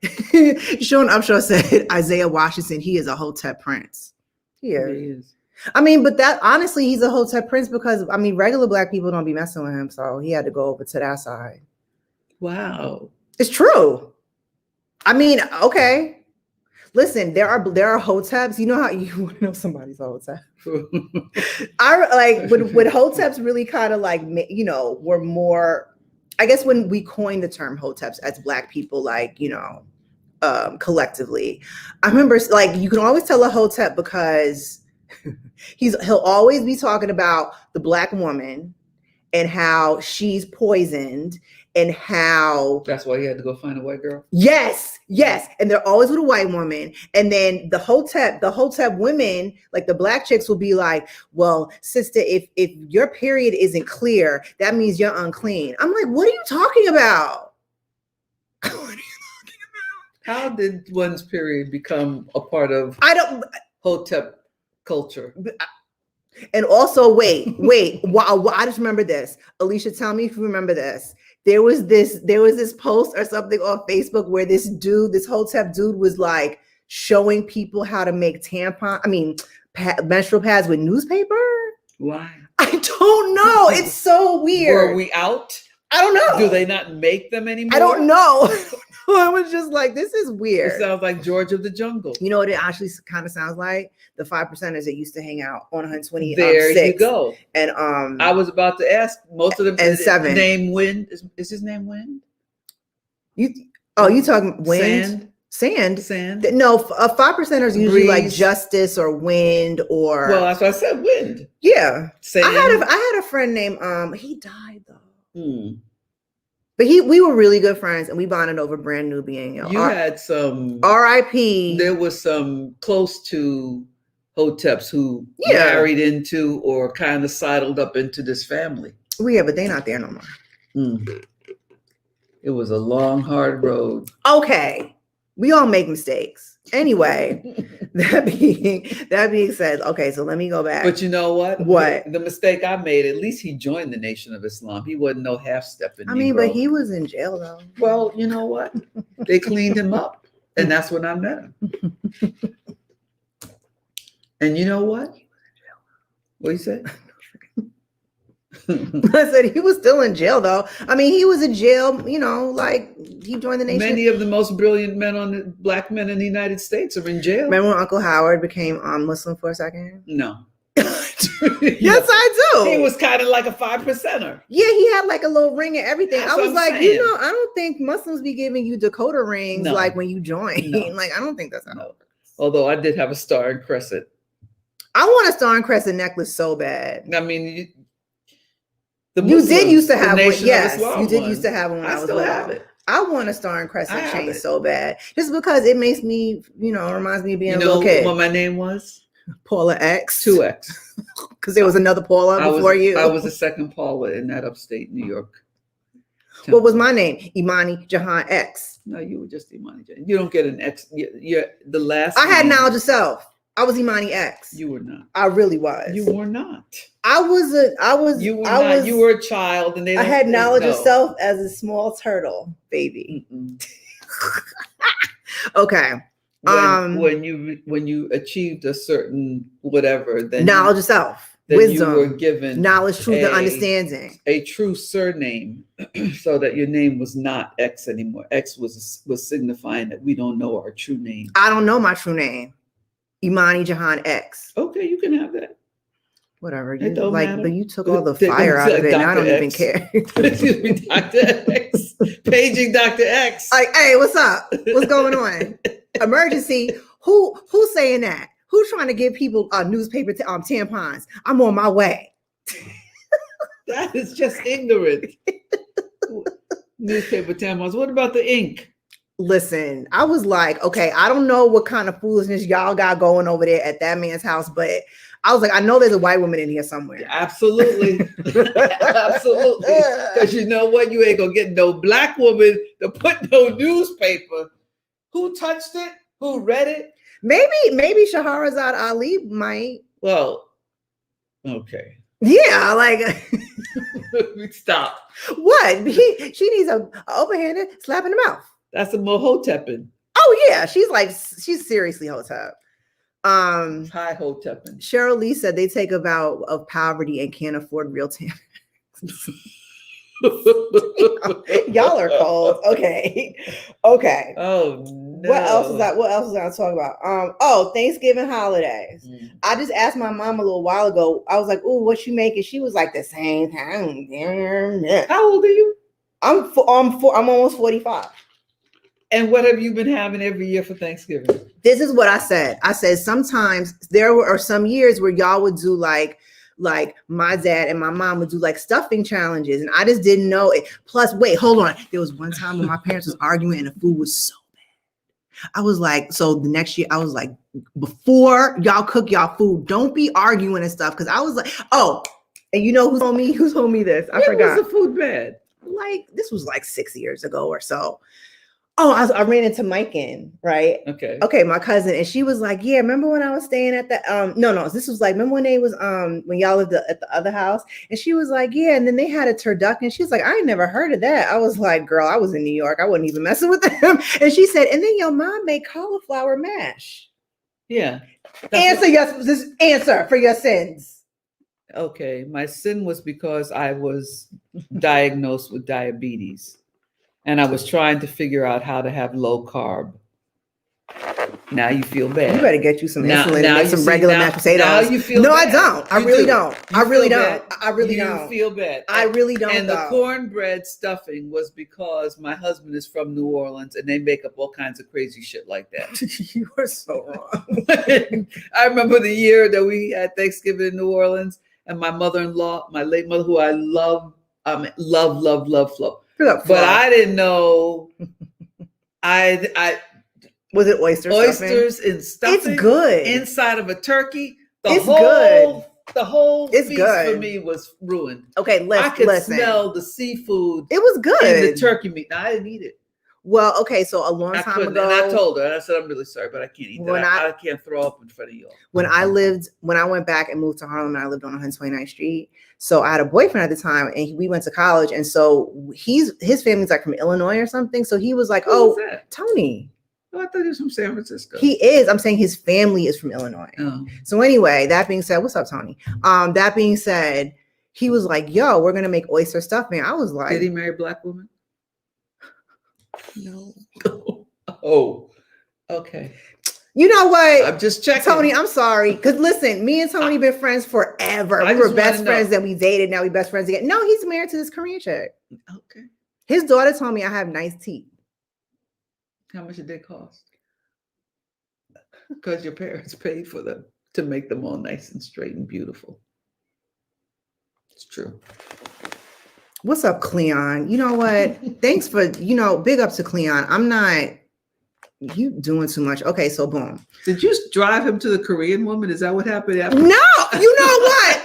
Sean Upshaw said, Isaiah Washington, he is a Hotep prince. Yeah, he is. I mean, but that honestly, he's a Hotep prince because regular Black people don't be messing with him, so he had to go over to that side. Wow, it's true. I mean, okay. Listen, there are Hoteps. You know how you want to know somebody's a Hotep. I like when Hoteps really kind of like, were more, I guess when we coined the term Hoteps as Black people, like, collectively, I remember like, you can always tell a Hotep because he'll always be talking about the Black woman and how she's poisoned and how that's why he had to go find a white girl. Yes. And they're always with a white woman. And then the Hotep women, like the Black chicks, will be like, well, sister, if your period isn't clear, that means you're unclean. I'm like, what are you talking about? What are you talking about? How did one's period become a part of Hotep culture? And also, wait, I just remember this. Alicia, tell me if you remember this. There was this post or something on Facebook where this Hotep dude was like showing people how to make menstrual pads with newspaper. Why? I don't know. It's so weird. Were we out? I don't know. Do they not make them anymore? I don't know. I was just like, this is It weird. sounds like George of the Jungle. You know what it actually kind of sounds like? The 5%ers that used to hang out on 120. There you go. And I was about to ask most of them. And 7. Name Wind. Is his name Wind? You talking wind? Sand. No, 5%ers usually Breeze. like Justice or Wind or. Well, that's what I said. Wind. Yeah. Sand. I had a friend named he died though. But we were really good friends, and we bonded over Brand Nubian. You had some R.I.P. There was some close to Hoteps who married into or kind of sidled up into this family. Well, yeah, but they're not there no more. It was a long, hard road. Okay, we all make mistakes. Anyway, that being said, okay, so let me go back. But you know what? What? The mistake I made, at least he joined the Nation of Islam. He wasn't no half-stepping. I mean, but he was in jail though. Well, you know what? They cleaned him up, and that's when I met him. And you know what? What you say? I said he was still in jail though. I mean, he was in jail, like he joined the Nation. Many of the most brilliant black men in the United States are in jail. Remember when Uncle Howard became Muslim for a second? No. Yes, I do. He was kind of like a 5%er. Yeah, he had like a little ring and everything. That's I was what like, I'm saying. I don't think Muslims be giving you Dakota rings like when you join. No. Like, I don't think that's how it works. Although I did have a star and crescent. I want a star and crescent necklace so bad. I mean, you did used to have one. Yes, you did used to have one when I was still little. have it. I want a star and crescent chain so bad. Just because it makes me, reminds me of being a little kid. What my name was? Paula X. 2X. Because there was another Paula before you. I was the second Paula in that upstate New York. What was my name? Imani Jahan X. No, you were just Imani J. You don't get an X. You're the last. I had knowledge of self. I was Imani X. You were not. I really was. You were not. You were not. You were a child, and I had knowledge of self as a small turtle baby. Okay. When you achieved a certain whatever, then knowledge of self, then wisdom, you were given knowledge, truth, and understanding. A true surname, so that your name was not X anymore. X was signifying that we don't know our true name. I don't know my true name. Imani Jahan X. Okay, you can have that. Whatever. It don't matter. But you took all the fire out of it, and I don't even care. Excuse me, Dr. X. Paging Dr. X. Like, hey, what's up? What's going on? Emergency. Who's saying that? Who's trying to give people newspaper tampons? I'm on my way. That is just ignorant. Newspaper tampons. What about the ink? Listen, I was like, okay, I don't know what kind of foolishness y'all got going over there at that man's house, but I was like, I know there's a white woman in here somewhere. Absolutely. Absolutely. Because you know what? You ain't going to get no black woman to put no newspaper. Who touched it? Who read it? Maybe Shahrazad Ali might. Well, okay. Yeah, like stop. What? She needs a open-handed slap in the mouth. That's a Mohotepin. Oh yeah, she's seriously Hotep. High Hotepin. Cheryl Lee said they take a vow of poverty and can't afford real tampons. Y'all are cold. Okay. Oh no. What else is I talk about? Thanksgiving holidays. I just asked my mom a little while ago. I was like, "Ooh, what you making?" She was like, "The same thing." How old are you? I'm almost 45. And what have you been having every year for Thanksgiving? This is what I said. I said sometimes there were some years where y'all would do like my dad and my mom would do like stuffing challenges, and I just didn't know it. Plus, wait, hold on. There was one time when my parents was arguing and the food was so bad. I was like, so the next year I was like, before y'all cook y'all food, don't be arguing and stuff. Because I was like, oh, and you know who told me this? I forgot. Was the food bad? Like this was like 6 years ago or so. Oh, I ran into Mikein, right? Okay, my cousin, and she was like, "Yeah, remember when I was staying at the no, this was like, remember when they was when y'all lived at the other house?" And she was like, "Yeah," and then they had a turducken. She was like, "I ain't never heard of that." I was like, "Girl, I was in New York. I wasn't even messing with them." And she said, "And then your mom made cauliflower mash." Yeah. Answer for your sins. okay, my sin was because I was diagnosed with diabetes, and I was trying to figure out how to have low carb. Now you feel bad. You better get you some Now- insulin now and make you some see, regular now- mashed potatoes. now you feel no, bad. I don't. I You really do. don't. You I really feel don't. bad. I really you don't. feel bad. I really don't. And the though. cornbread stuffing was because my husband is from New Orleans, and they make up all kinds of crazy shit like that. You are so wrong. I remember the year that we had Thanksgiving in New Orleans, and my mother-in-law, my late mother, who I love, love. But I didn't know. I Was it oyster oysters and stuffing. It's good. Inside of a turkey. It's good. The whole It's feast good. for me was ruined. Okay, I could listen. smell the seafood It was good. in the turkey meat. Now, I didn't eat it. Well, okay, so a long I time couldn't. ago, And I told her, and I said, I'm really sorry, but I can't eat When that. I can't throw up in front of you all. when I went back and moved to Harlem, and I lived on 129th Street. So I had a boyfriend at the time, and we went to college, and so his family's like from Illinois or something. So he was like, Who was that? Tony. Oh, I thought he was from San Francisco. He is. I'm saying his family is from Illinois. Oh. So anyway, that being said, what's up, Tony? That being said, he was like, yo, we're gonna make oyster stuffing. I was like, Did he marry a black woman? no. Oh, okay. You know what? I'm just checking. Tony, I'm sorry. Because listen, me and Tony been friends forever. I We were just best wanna friends, know. then we dated, now we best friends again. No, he's married to this Korean chick. Okay. His daughter told me I have nice teeth. How much did they cost? Because your parents paid for them to make them all nice and straight and beautiful. It's true. What's up, Cleon? You know what? Thanks for, big up to Cleon. I'm not, you doing too much. Okay, so boom. Did you drive him to the Korean woman? Is that what happened after? No, you know what?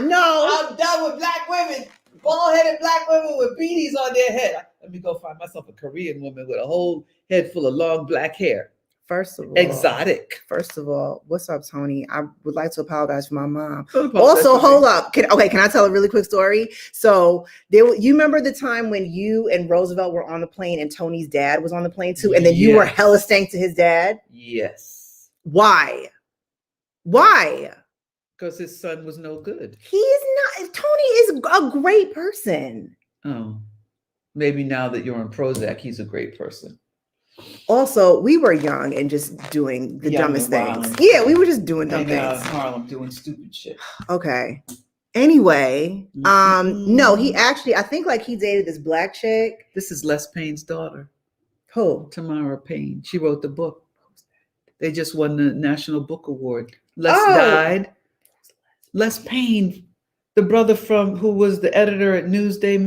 No. I'm done with black women. Bald-headed black women with beanies on their head. Let me go find myself a Korean woman with a whole head full of long black hair. First of all, Exotic. First of all, what's up, Tony? I would like to apologize for my mom. Don't apologize Also, for hold me. up. Can I tell a really quick story? So you remember the time when you and Roosevelt were on the plane and Tony's dad was on the plane too, and then you were Yes. hella stank to his dad? Yes. Why? Why? Because his son was no good. He is not. Tony is a great person. Oh. Maybe now that you're on Prozac, he's a great person. Also, we were young and just doing the Young dumbest and things. wild. Yeah, we were just doing dumb Hanging out in things. Harlem doing stupid shit. Okay. Anyway, Mhm. no, he actually, I think like he dated this black chick. This is Les Payne's daughter, Who? Tamara Payne. She wrote the book. They just won the National Book Award. Les Oh. died. Les Payne, the brother who was the editor at Newsday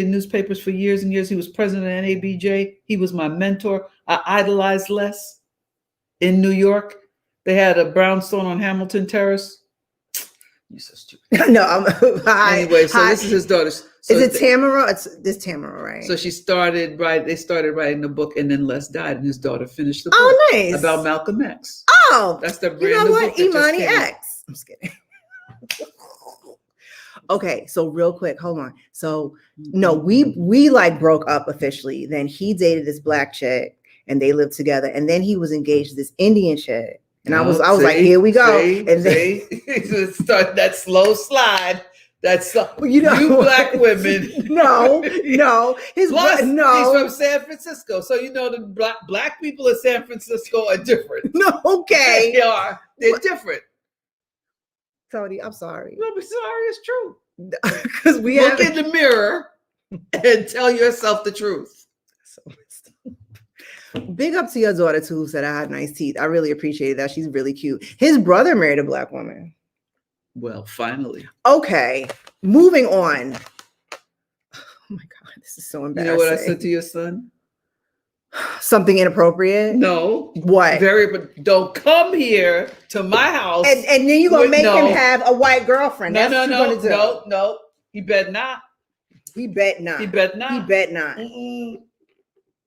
newspapers for years and years. He was president of NABJ. He was my mentor. I idolized Les in New York. They had a brownstone on Hamilton Terrace. You're so stupid. No, Anyway, so this is his daughter. So is it Tamara? It's this Tamara, right? So they started writing the book, and then Les died, and his daughter finished the book Oh, nice. about Malcolm X. Oh, That's the brand you know new what? book that just Imani came out. X. I'm just kidding. Okay, so real quick, hold on. So no, we like broke up officially. Then he dated this black chick, and they lived together. And then he was engaged to this Indian chick, and I was like, here we go. And then Start that slow slide. That's you black women. no, his Plus, no, he's from San Francisco, so the black people in San Francisco are different. no. Okay, They are. They're different. Tony, I'm sorry. No, but sorry, it's true. Because we Look have in the mirror and tell yourself the truth. Big up to your daughter too, who said I had nice teeth. I really appreciated that. She's really cute. His brother married a black woman. Well, finally. Okay, moving on. Oh my God, this is so You embarrassing. know what I said to your son? Something inappropriate? No. What? But don't come here to my house. And then you're gonna make him No. have a white girlfriend. That's what you're gonna do. No. He bet not. He bet not. He bet not. He bet not. Mm-mm.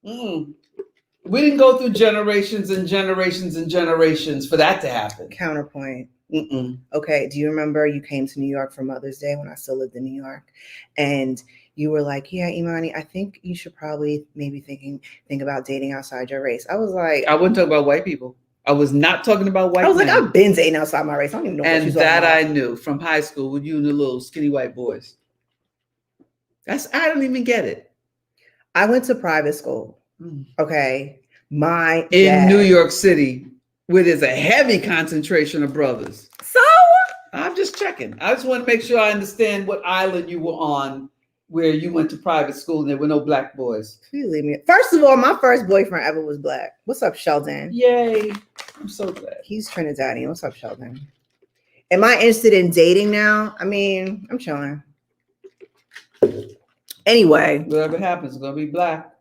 Mm. We didn't go through generations and generations and generations for that to happen. Counterpoint. Mm-mm. Okay, do you remember you came to New York for Mother's Day when I still lived in New York? And you were like, yeah, Imani, I think you should probably maybe think about dating outside your race. I was like, I wouldn't talk about white people. I was not talking about white I was men. like, I've been dating outside my race. I don't even know what And she's that talking I about. knew from high school with you and the little skinny white boys. I don't even get it. I went to private school. Okay. My In dad. New York City, where there's a heavy concentration of brothers. So I'm just checking. I just want to make sure I understand what island you were on where you went to private school and there were no black boys. please leave me. First of all, my first boyfriend ever was black. What's up, Sheldon? Yay. I'm so glad. He's Trinidadian. What's up, Sheldon? Am I interested in dating now? I mean, I'm chilling. Anyway. Whatever happens, it's going to be black.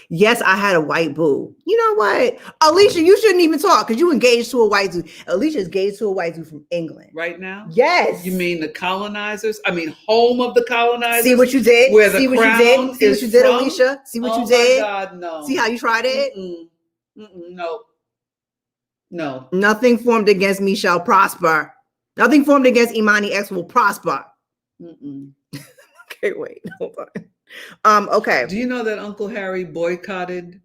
Yes, I had a white boo. You know what? Alicia, you shouldn't even talk because you engaged to a white dude. Alicia's engaged to a white dude from England. Right now? Yes. You mean the colonizers? I mean, home of the colonizers? See what you did? Where the See what crown you did? See what you did, from? Alicia? See what you Oh did? my God, no. See how you tried it? No. No. Nothing formed against me shall prosper. Nothing formed against Imani X will prosper. Okay, wait. Hold on. Okay. Do you know that Uncle Harry boycotted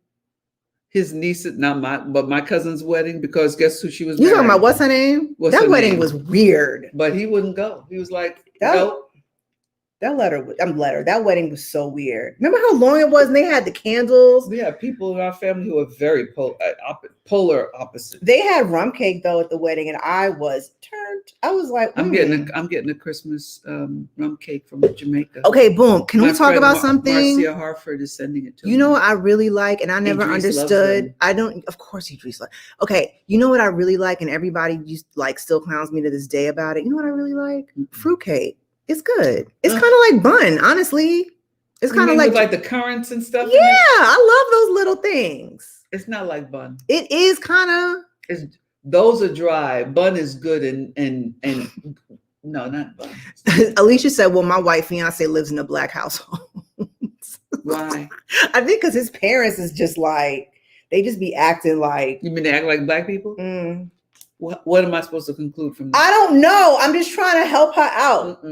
his niece, but my cousin's wedding, because guess who she was You married? talking about what's her name? What's that her wedding name? was weird. But he wouldn't go. He was like, That- no. That that wedding was so weird. Remember how long it was and they had the candles? We have people in our family who are very polar opposite. They had rum cake though at the wedding and I was turned. I was like, I'm getting a Christmas rum cake from Jamaica. Okay, boom. Can we talk about something? Marcia Harford is sending it to me. You know what I really like, and I never Idris understood. I don't. Of course, Idris. Okay, you know what I really like, and everybody just like still clowns me to this day about it. You know what I really like? Fruitcake. It's good. It's kind of like bun, honestly. It's kind of like the currants and stuff. Yeah, I love those little things. It's not like bun. It is kind of. Those are dry. Bun is good and no, not bun. Alicia said, "Well, my white fiance lives in a black household." Why? I think because his parents is just like they just be acting like. You mean they act like black people? What am I supposed to conclude from that? I don't know. I'm just trying to help her out.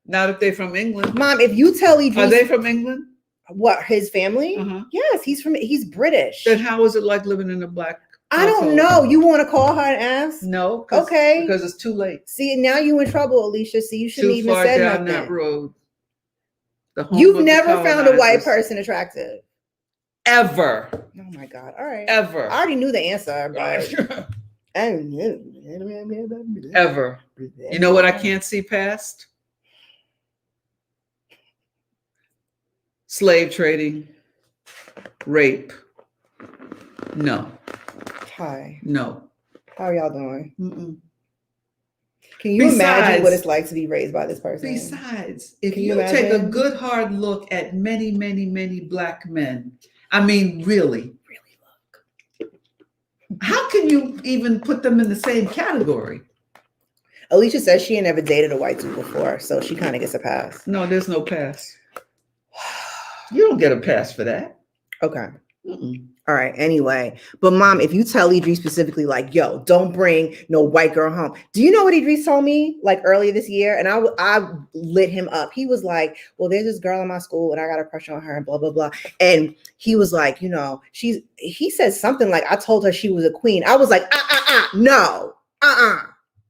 Not if they're from England. Mom, if you tell Idris. Are they from England? What, his family? Yes, he's British. Then how is it like living in a black I household? don't know. You want to call her and ask? No. Okay. Because it's too late. See, now you in trouble, Alicia. See, you shouldn't even said nothing. That road. You've never found a white person attractive. Ever. Oh my God. All right. Ever. I already knew the answer, but ever. You know what I can't see past? Slave trading, rape. No. Hi. No. How are y'all doing? Can you imagine what it's like to be raised by this person? Besides, if you take a good hard look at many, many, many black men, I mean, really look. How can you even put them in the same category? Alicia says she ain't never dated a white dude before, so she kind of gets a pass. No, there's no pass. You don't get a pass for that. Okay. All right. Anyway, but Mom, if you tell Idris specifically, like, yo, don't bring no white girl home. Do you know what Idris told me like earlier this year? And I lit him up. He was like, well, there's this girl in my school and I got a crush on her and blah, blah, blah. And he was like, you know, he said something like, I told her she was a queen. I was like, no,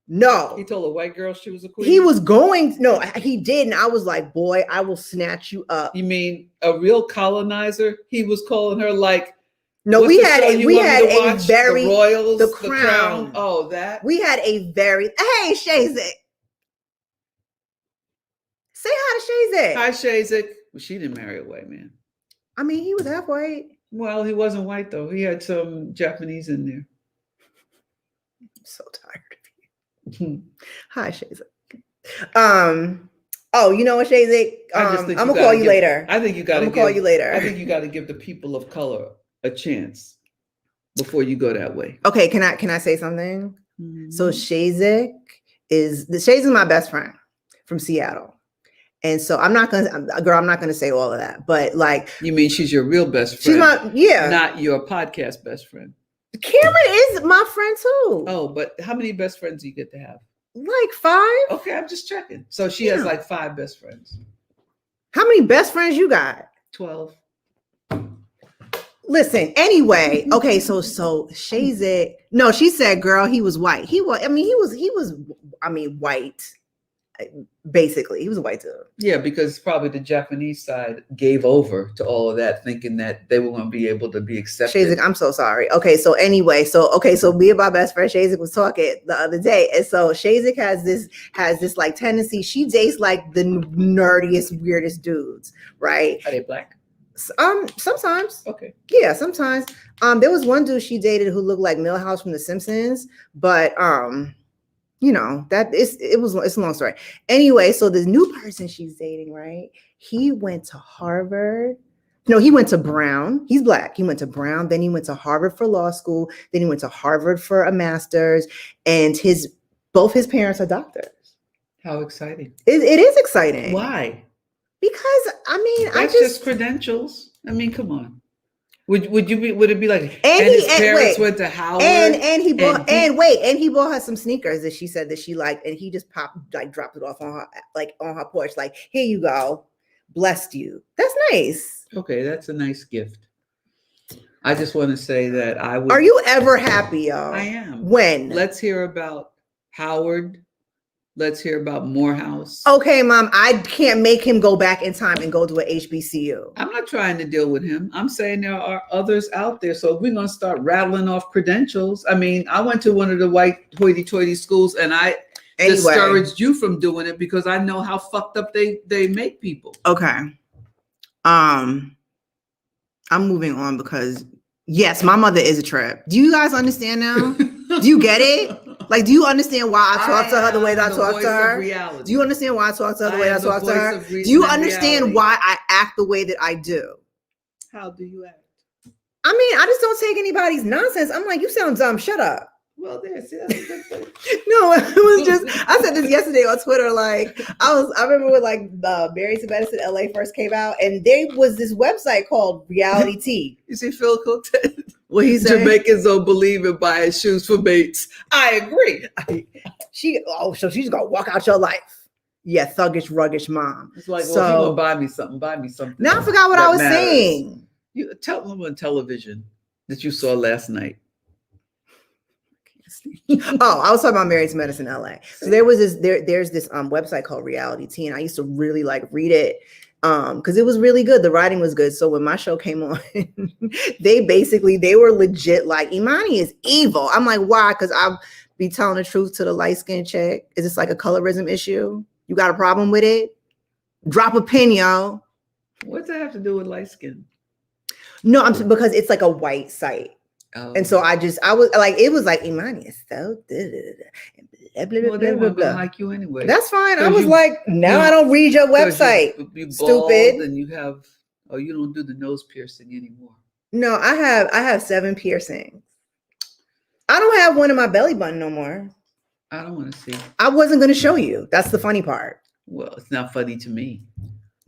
no. He told a white girl she was a queen? He was going, no, he did. And I was like, boy, I will snatch you up. You mean a real colonizer? He was calling her like, no, we had a very, the Royals, the Crown. Oh, that. We had a very, hey, Shazek. Say hi to Shazek. Hi, Shazek. Well, she didn't marry a white man. I mean, he was half white. Well, he wasn't white, though. He had some Japanese in there. I'm so tired of you. Hi, Shazek. Oh, you know what, Shazek? I'm gonna call you later. I think you got to call you later. I think you got to give the people of color a chance before you go that way. Okay, can I say something? So Shazek is my best friend from Seattle. And so I'm not gonna say all of that, but like, you mean she's your real best friend? She's not your podcast best friend. Cameron is my friend too. Oh, but how many best friends do you get to have? Like 5. Okay, I'm just checking. So she has like 5 best friends. How many best friends you got? 12. Listen, anyway, okay, so Shayzik, no, she said, girl, he was white. He was white. Basically, he was a white dude. Yeah, because probably the Japanese side gave over to all of that, thinking that they were going to be able to be accepted. Shayzik, I'm so sorry. Okay, so anyway, so me and my best friend Shayzik was talking the other day, and so Shayzik has this like tendency. She dates like the nerdiest, weirdest dudes, right? Are they black? Sometimes. Okay. Yeah, sometimes. There was one dude she dated who looked like Milhouse from The Simpsons, but you know, it's a long story. Anyway, so this new person she's dating, right? He went to Harvard. No, he went to Brown. He's black. He went to Brown. Then he went to Harvard for law school. Then he went to Harvard for a master's. And both his parents are doctors. How exciting! It is exciting. Why? Because that's just credentials. I mean, come on. Would it be like his parents went to Howard and he bought her some sneakers that she said that she liked, and he just dropped it off on her porch, like, here you go, blessed you. That's nice. Okay, that's a nice gift. I just want to say that I would. Are you ever happy, y'all? I am. When? Let's hear about Howard. Let's hear about Morehouse. Okay, Mom, I can't make him go back in time and go to a HBCU. I'm not trying to deal with him. I'm saying there are others out there. So if we're going to start rattling off credentials, I mean, I went to one of the white hoity-toity schools, and I discouraged you from doing it because I know how fucked up they make people. Okay. I'm moving on because, yes, my mother is a trip. Do you guys understand now? Do you get it? Like, do you understand why I talk to her the way that I talk to her? Do you understand why I talk to her the way I talk to her? Do you understand why I act the way that I do? How do you act? I mean, I just don't take anybody's nonsense. I'm like, you sound dumb. Shut up. Well, that's a good thing. No, it was just, I said this yesterday on Twitter. Like, I remember when like the Married to Medicine LA first came out, and there was this website called Reality Tea. You see Phil Cook? What he said? Jamaicans don't believe in buying shoes for mates. I agree. So she's gonna walk out your life. Yeah, thuggish, ruggish mom. It's like, well, if you want to buy me something. Now I forgot what I was saying. You tell them on television that you saw last night. Oh, I was talking about Married to Medicine LA. So there's this website called Reality Tea, and I used to really like read it because it was really good. The writing was good. So when my show came on, they were legit like, Imani is evil. I'm like, why? Because I'll be telling the truth to the light-skinned chick. Is this like a colorism issue? You got a problem with it? Drop a pin, yo. What's that have to do with light skin? No, because it's like a white site. Oh. And so I was like, it was like, Imani is so blah, blah, they weren't gonna like you anyway. That's fine. I was like, now I don't read your website. You stupid. And you don't do the nose piercing anymore. No, I have 7 piercings. I don't have one in my belly button no more. I don't want to see. I wasn't going to show you. That's the funny part. Well, it's not funny to me.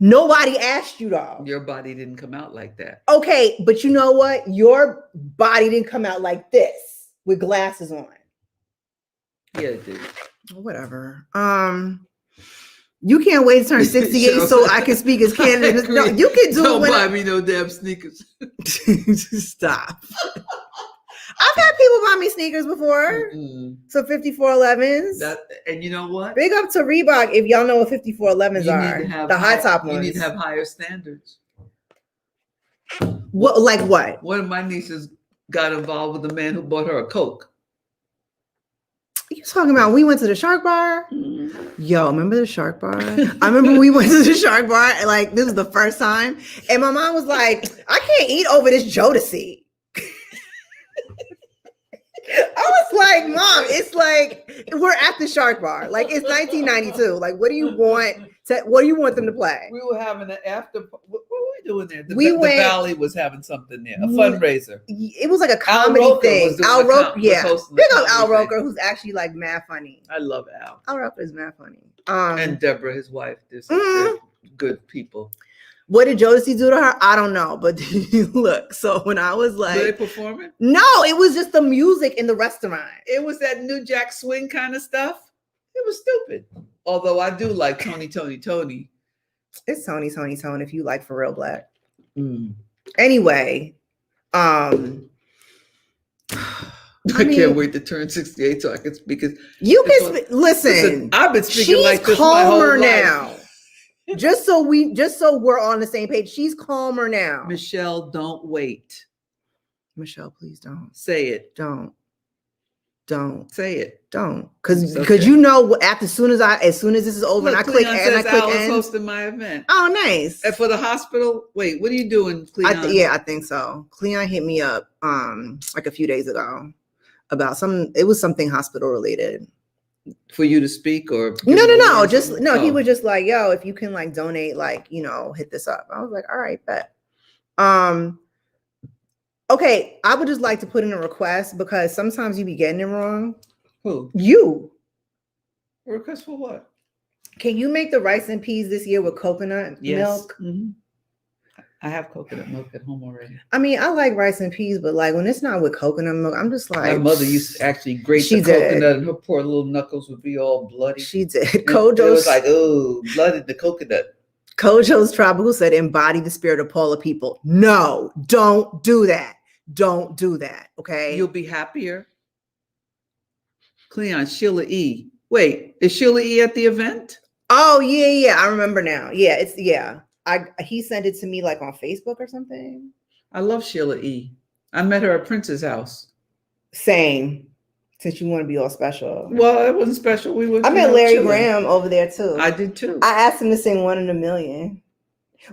Nobody asked you, though. Your body didn't come out like that. Okay, but you know what? Your body didn't come out like this with glasses on. Yeah, it did. Whatever. You can't wait to turn 68 so I can speak as candidate. No, you can do Don't it. buy me no damn sneakers. Stop. I've had people buy me sneakers before. Mm-hmm. So 5411s. And you know what? Big up to Reebok if y'all know what 5411s are. The high top ones. You need to have higher standards. What? Like what? One of my nieces got involved with a man who bought her a Coke. You talking about we went to the Shark Bar? Mm-hmm. Yo, remember the Shark Bar? I remember we went to the Shark Bar, and like this was the first time, and my mom was like, "I can't eat over this Jodeci." I was like, Mom, it's like we're at the Shark Bar. Like it's 1992. Like, what do you want them to play? We were having an after. What were we doing there? The Valley was having something there, a fundraiser. It was like a comedy thing. Al Roker, yeah. Big up Al Roker, who's actually like mad funny. I love Al. Al Roker is mad funny. And Deborah, his wife, they're good people. What did Jodeci do to her? I don't know. But look, so when I was like... Were they performing? No, it was just the music in the restaurant. It was that New Jack Swing kind of stuff. It was stupid. Although I do like Tony. It's Tony if you like For Real Black. Mm. Anyway, I can't wait to turn 68 so I can speak. You can listen. I've been speaking she's like this my whole calmer life. now. just so we're on the same page. She's calmer now. Michelle, don't wait. Michelle, please don't say it. Don't say it. Don't, because you know, as soon as this is over, look, and I click Cleon and I click end. hosting my event. Oh, nice. And for the hospital. Wait, what are you doing, Cleon? I think so. Cleon hit me up like a few days ago about something hospital related. For you to speak or no. He was just like, yo, if you can like donate, like, you know, hit this up. I was like, all right, bet. Okay, I would just like to put in a request because sometimes you be getting it wrong. Who? You. A request for what? Can you make the rice and peas this year with coconut milk? Mm-hmm. I have coconut milk at home already. I mean, I like rice and peas, but like when it's not with coconut milk, I'm just like. My mother used to actually grate the coconut, and her poor little knuckles would be all bloody. She did. Kojo's, it was like, oh, blooded the coconut. Kojo's Tropical said, embody the spirit of Paula people. No, don't do that. Don't do that. Okay. You'll be happier. Cleon, Sheila E. Wait, is Sheila E at the event? Oh, yeah. I remember now. Yeah, he sent it to me like on Facebook or something. I love Sheila E. I met her at Prince's house. Same. Since you want to be all special. Well, it wasn't special. I met Larry Graham over there too. I did too. I asked him to sing 1 in a Million.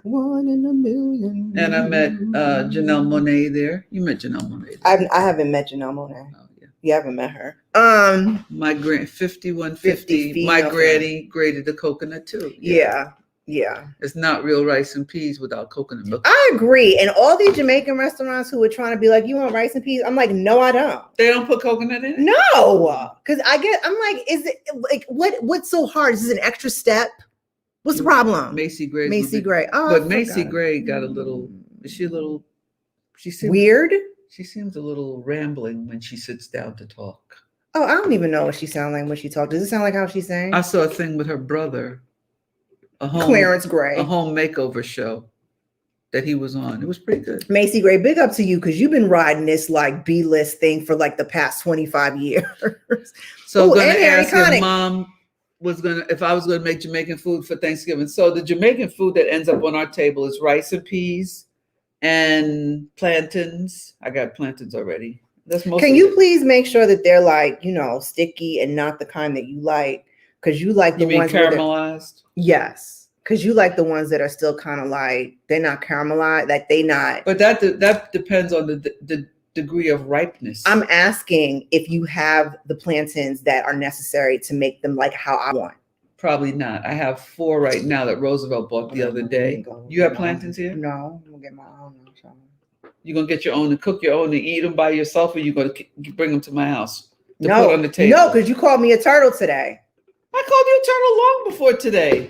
1 in a Million. And I met Janelle Monáe there. You met Janelle Monáe there. I haven't met Janelle Monáe. Oh, yeah. You haven't met her. My 5150. My granny grated the coconut too. Yeah. It's not real rice and peas without coconut milk. I agree. And all these Jamaican restaurants who were trying to be like, you want rice and peas? I'm like, no, I don't. They don't put coconut in it? No. Because I'm like, is it like what's so hard? Is this an extra step? What's the problem? Macy Gray. Oh, but Macy Gray got a little. Is she a little? She seems weird. She seems a little rambling when she sits down to talk. Oh, I don't even know what she sounds like when she talks. Does it sound like how she's saying? I saw a thing with her brother. Clarence Gray. A home makeover show that he was on. It was pretty good. Macy Gray, big up to you because you've been riding this like B-list thing for like the past 25 years. So I'm going to ask if Mom was going to, if I was going to make Jamaican food for Thanksgiving. So the Jamaican food that ends up on our table is rice and peas and plantains. I got plantains already. That's most. Can you please make sure that they're like, you know, sticky and not the kind that you like? Because you like the ones caramelized. Yes, because you like the ones that are still kind of like they're not caramelized, like they not. But that depends on the degree of ripeness. I'm asking if you have the plantains that are necessary to make them like how I want. Probably not. I have 4 right now that Roosevelt bought the other day. You have plantains here? No, I'm gonna get my own. You're gonna get your own and cook your own and eat them by yourself, or you gonna bring them to my house to put on the table? No, because you called me a turtle today. I called you a turtle long before today.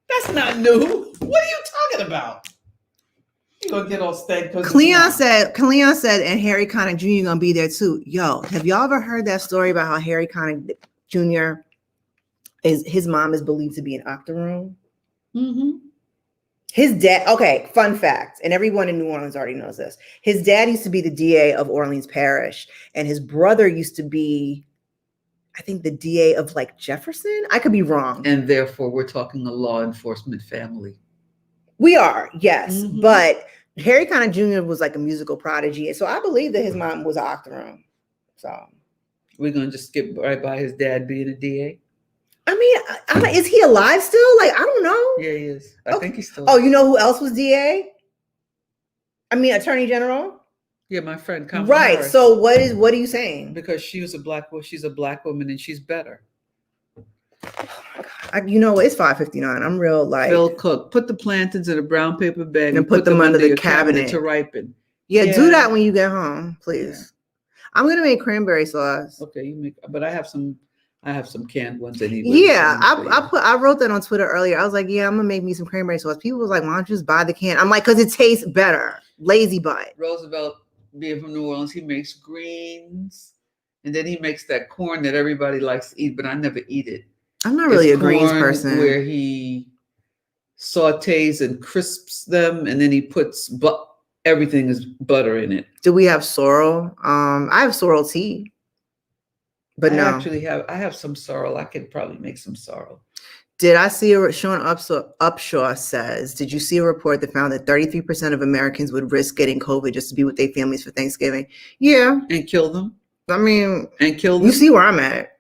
That's not new. What are you talking about? You gonna get all stank? Cleon said, and Harry Connick Jr. gonna be there too. Yo, have y'all ever heard that story about how Harry Connick Jr. his mom is believed to be an octoroon? Mm-hmm. His dad. Okay, fun fact, and everyone in New Orleans already knows this. His dad used to be the DA of Orleans Parish, and his brother used to be, I think, the DA of like Jefferson. I could be wrong. And therefore, we're talking a law enforcement family. We are, yes. Mm-hmm. But Harry Connick Jr. was like a musical prodigy. So I believe that his mom was an octoroon. So we're going to just skip right by his dad being a DA? I mean, is he alive still? Like, I don't know. Yeah, he is. I think he's still. Oh, you know who else was DA? I mean, Attorney General? Yeah, my friend. Kamala right. Harris. So what are you saying? Because she's a black woman and she's better. You know, it's 5:59. I'm real like Phil Cook. Put the plantains in a brown paper bag and put them under the cabinet to ripen. Yeah, do that when you get home, please. Yeah. I'm gonna make cranberry sauce. Okay, you make. But I have some canned ones anyway. Yeah, I wrote that on Twitter earlier. I was like, yeah, I'm gonna make me some cranberry sauce. People was like, why don't you just buy the can? I'm like, because it tastes better. Lazy butt. Roosevelt, being from New Orleans, he makes greens, and then he makes that corn that everybody likes to eat, but I never eat it. I'm not really a greens person. Where he sautés and crisps them, and then he puts everything is butter in it. Do we have sorrel? I have sorrel tea. But no. I have some sorrel. I could probably make some sorrel. Did I see Sean Upshaw says, did you see a report that found that 33% of Americans would risk getting COVID just to be with their families for Thanksgiving? Yeah. And kill them? I mean, and kill them? You see where I'm at.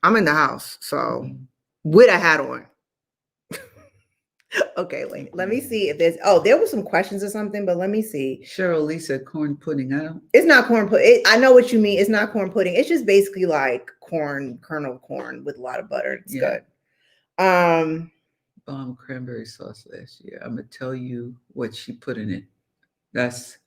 I'm in the house, so with a hat on. Okay, wait. Let me see if there's. Oh, there were some questions or something, but let me see. Cheryl Lee said corn pudding. It's not corn pudding. I know what you mean. It's not corn pudding. It's just basically like kernel corn with a lot of butter. It's good. Bomb cranberry sauce last year. I'm gonna tell you what she put in it. That's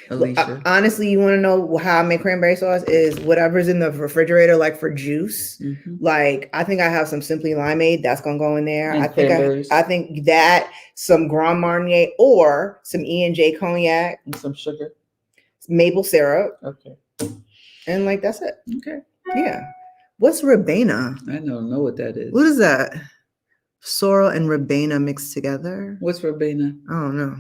Alicia. Honestly, you want to know how I make cranberry sauce? Is whatever's in the refrigerator, like for juice. Mm-hmm. Like I think I have some Simply Limeade that's gonna go in there. And I think that some Grand Marnier or some E&J cognac and some sugar, maple syrup. Okay, and like that's it. Okay, yeah. What's Ribena? I don't know what that is. What is that? Sorrel and Ribena mixed together. What's Ribena? I don't know.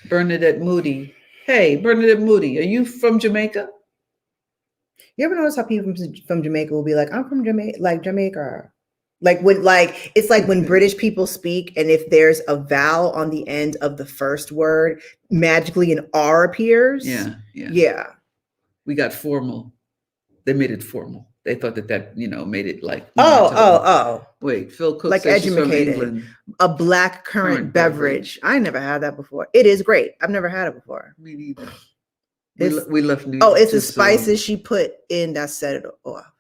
Bernadette Moody. Hey, Bernadette Moody, are you from Jamaica? You ever notice how people from Jamaica will be like, I'm from Jamaica, like Jamaica. Like when, like, it's like when British people speak, and if there's a vowel on the end of the first word, magically an R appears. Yeah. We got formal. They made it formal. They thought that made it like. Oh. Wait, Phil Cook like says she's from educated. England. A black currant beverage. I never had that before. It is great. I've never had it before. Me neither. We left New York. Oh, it's the spices she put in that set it off.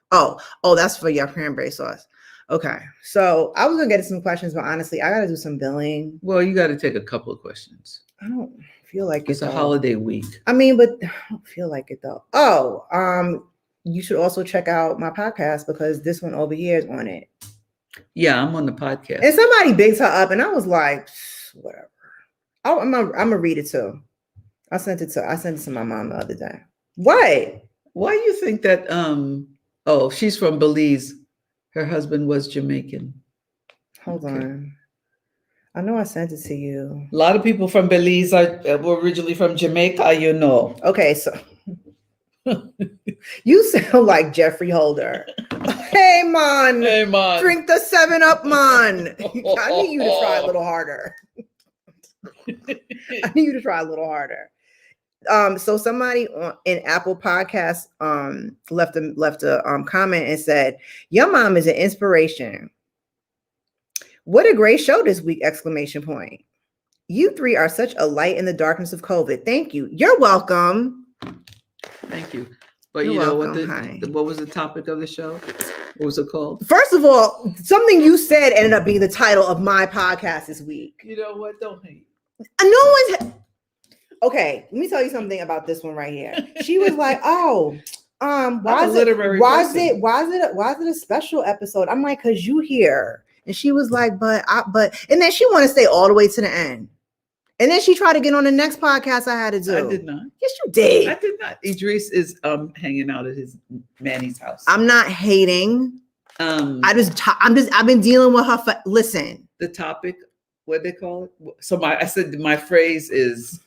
Oh, that's for your cranberry sauce. Okay, so I was gonna get to some questions, but honestly, I gotta do some billing. Well, you got to take a couple of questions. I don't feel like it's a holiday week. I mean, but I don't feel like it though. You should also check out my podcast because this one over here is on it. Yeah, I'm on the podcast. And somebody bigs her up, and I was like, whatever. I'm gonna read it too. I sent it to my mom the other day. Why do you think that? She's from Belize. Her husband was Jamaican. Hold on. I know I sent it to you. A lot of people from Belize were originally from Jamaica. Okay, so. You sound like Jeffrey Holder. Hey man, drink the 7-Up, man. I need you to try a little harder. So somebody in Apple Podcasts left a comment and said, "Your mom is an inspiration. What a great show this week!" ! You three are such a light in the darkness of COVID. Thank you. You're welcome. Thank you. But you know what? What was the topic of the show? What was it called? First of all, something you said ended up being the title of my podcast this week. You know what? Don't hate. No one's. Okay, let me tell you something about this one right here. She was like, "Oh, why is it a special episode?" I'm like, "Cause you here." And she was like, but, and then she want to stay all the way to the end. And then she tried to get on the next podcast I had to do. I did not. Yes, you did. I did not. Idris is hanging out at his Manny's house. I'm not hating. I've been dealing with her. Listen. The topic, what they call it? So I said my phrase is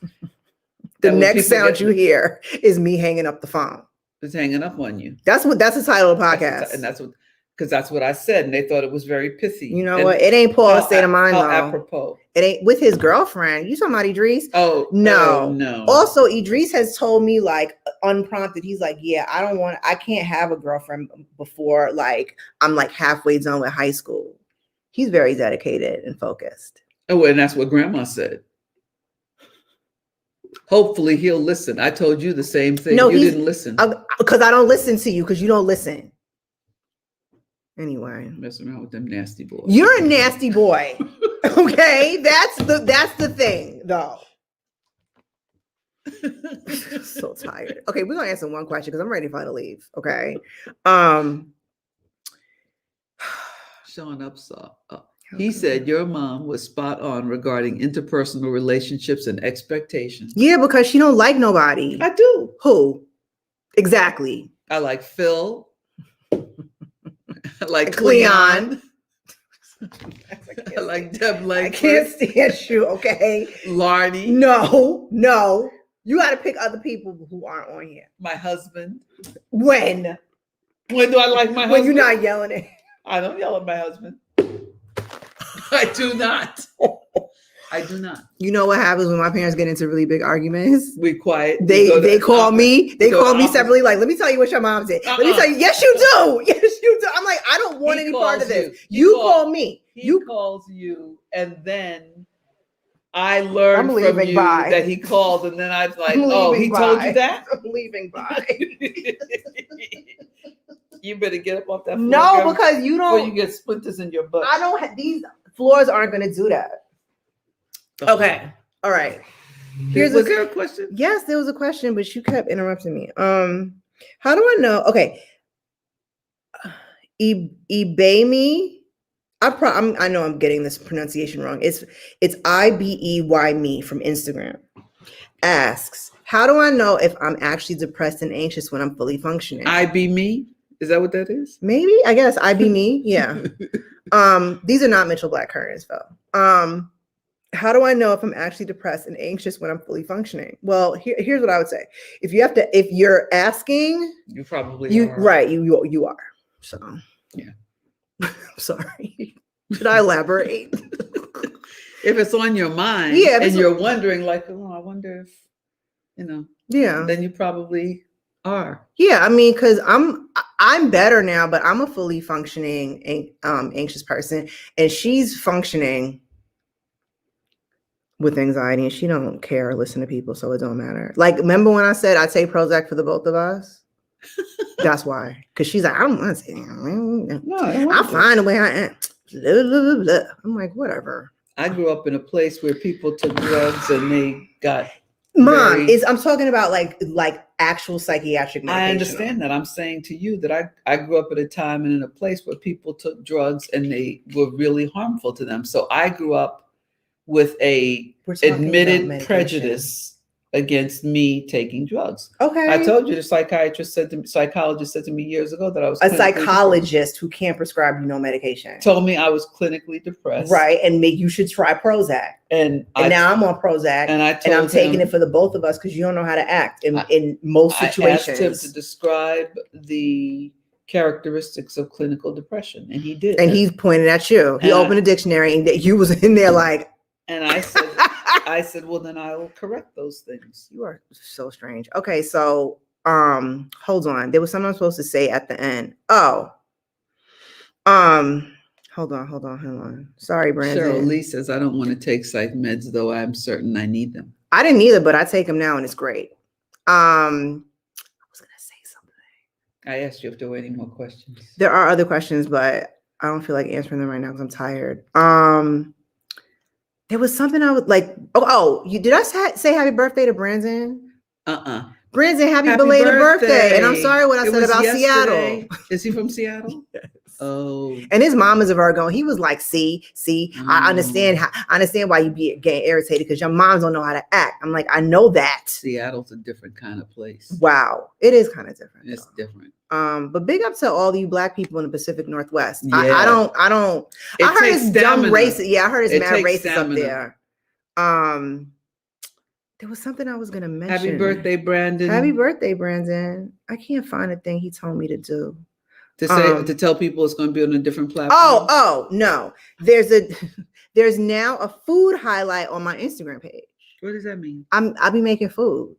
the next sound you hear is me hanging up the phone. It's hanging up on you. That's the title of the podcast. Because that's what I said, and they thought it was very pithy. You know what? It ain't Paula's state of mind, though. Apropos. It ain't with his girlfriend. You talking about Idris? Oh, no. Also, Idris has told me, like, unprompted, he's like, yeah, I can't have a girlfriend before, like, I'm, like, halfway done with high school. He's very dedicated and focused. Oh, and that's what Grandma said. Hopefully he'll listen. I told you the same thing. No, you didn't listen. Because I don't listen to you, because you don't listen. Anyway, messing around with them nasty boys. You're a nasty boy. Okay, that's the thing, though. So tired. Okay, we're gonna answer one question because I'm ready for her to leave. Okay. Sean Upsaw. He said your mom was spot on regarding interpersonal relationships and expectations. Yeah, because she don't like nobody. I do. Who? Exactly. I like Phil. Like Cleon. I like Deb I Langford. can't stand you, okay? Lardy. No. You got to pick other people who aren't on here. My husband. When? When do I like my husband? When you're not yelling at him. I don't yell at my husband. I do not. I do not. You know what happens when my parents get into really big arguments? We quiet. They call me. They call me office. separately. Like, let me tell you what your mom did. Let me tell you. Yes, you do. Yes, you do. I'm like, I don't want any part of this. You call me. He calls you, and then I learned from you that he called, and then I was like, oh, he told you that? I'm leaving by. You better get up off that floor. No, because you don't. Before you get splinters in your butt. I don't. These floors aren't going to do that. Okay. All right. Was there a question? Yes, there was a question, but you kept interrupting me. How do I know? Okay. Ibemi. I know I'm getting this pronunciation wrong. It's IBEY me from Instagram. Asks, how do I know if I'm actually depressed and anxious when I'm fully functioning? I be me? Is that what that is? Maybe. I guess I be me. Yeah. These are not Mitchell Black currents though. How do I know if I'm actually depressed and anxious when I'm fully functioning? Well, here's what I would say. If you're asking, you probably are. Right. You are. So yeah. I'm sorry. Should I elaborate? If it's on your mind, yeah, and you're wondering, like, oh, I wonder if, yeah, then you probably are. Yeah, I mean, because I'm better now, but I'm a fully functioning anxious person, and she's functioning with anxiety, and she don't care or listen to people, so it don't matter. Like, remember when I said I take Prozac for the both of us? That's why. Because she's like, I don't want to say that. No, I'm fine the way I am. Blah, blah, blah, blah. I'm like, whatever. I grew up in a place where people took drugs and they got Mom, I'm talking about like actual psychiatric medication. I understand that. I'm saying to you that I grew up at a time and in a place where people took drugs and they were really harmful to them. So I grew up with a admitted prejudice against me taking drugs. Okay. I told you the psychologist said to me years ago that I was a psychologist who can't prescribe you no medication. Told me I was clinically depressed. Right. And you should try Prozac. And now I'm on Prozac and I'm taking it for the both of us because you don't know how to act in most situations. I asked him to describe the characteristics of clinical depression, and he did. And he pointed at you. He opened a dictionary and you was in there like. And I said, well, then I will correct those things. You are so strange. Okay, so hold on. There was something I'm supposed to say at the end. Oh. Hold on. Sorry, Brandon. Cheryl Lee says, I don't want to take psych meds, though I'm certain I need them. I didn't either, but I take them now and it's great. I was gonna say something. I asked you if there were any more questions. There are other questions, but I don't feel like answering them right now because I'm tired. There was something I would like. Did I say happy birthday to Brandon? Brandon, happy belated birthday. And I'm sorry what I said about yesterday. Seattle. Is he from Seattle? Yes. Oh. And his mom is a Virgo. He was like, see, I understand why you be getting irritated because your moms don't know how to act. I'm like, I know that. Seattle's a different kind of place. Wow. It is kind of different. It's different. But big up to all you Black people in the Pacific Northwest. Yeah. I heard it's dumb racist. Yeah, I heard it's mad racist up there. There was something I was gonna mention. Happy birthday, Brandon. Happy birthday, Brandon. I can't find a thing he told me to do. To tell people it's going to be on a different platform. Oh no. There's now a food highlight on my Instagram page. What does that mean? I'll be making food.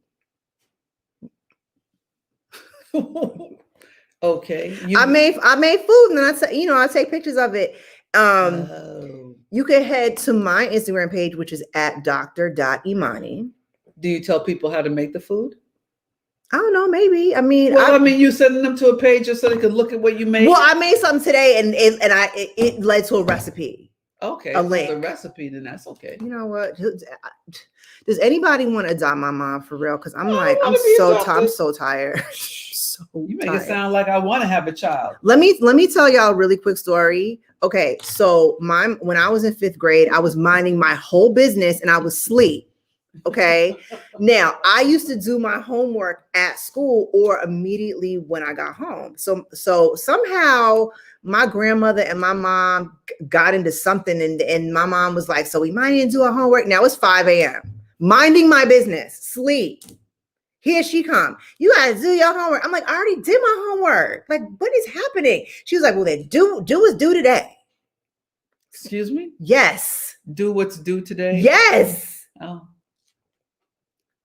Okay. I made food and I take pictures of it. You can head to my Instagram page, which is @Dr.Imani. Do you tell people how to make the food? I don't know, maybe. I mean, you sending them to a page just so they could look at what you made. Well, I made something today, and it led to a recipe. Okay, a link. The recipe, then that's okay. You know what? Does anybody want to adopt my mom for real? Because I'm so tired. You make it sound like I want to have a child. Let me tell y'all a really quick story. Okay, so when I was in 5th grade, I was minding my whole business and I was asleep. Okay. Now, I used to do my homework at school or immediately when I got home. So somehow my grandmother and my mom got into something, and my mom was like, so we might need to do our homework. Now it's 5 a.m. Minding my business, sleep. Here she come. You gotta do your homework. I'm like, I already did my homework. Like, what is happening? She was like, well, then do is due today. Excuse me? Yes. Do what's due today? Yes. Oh.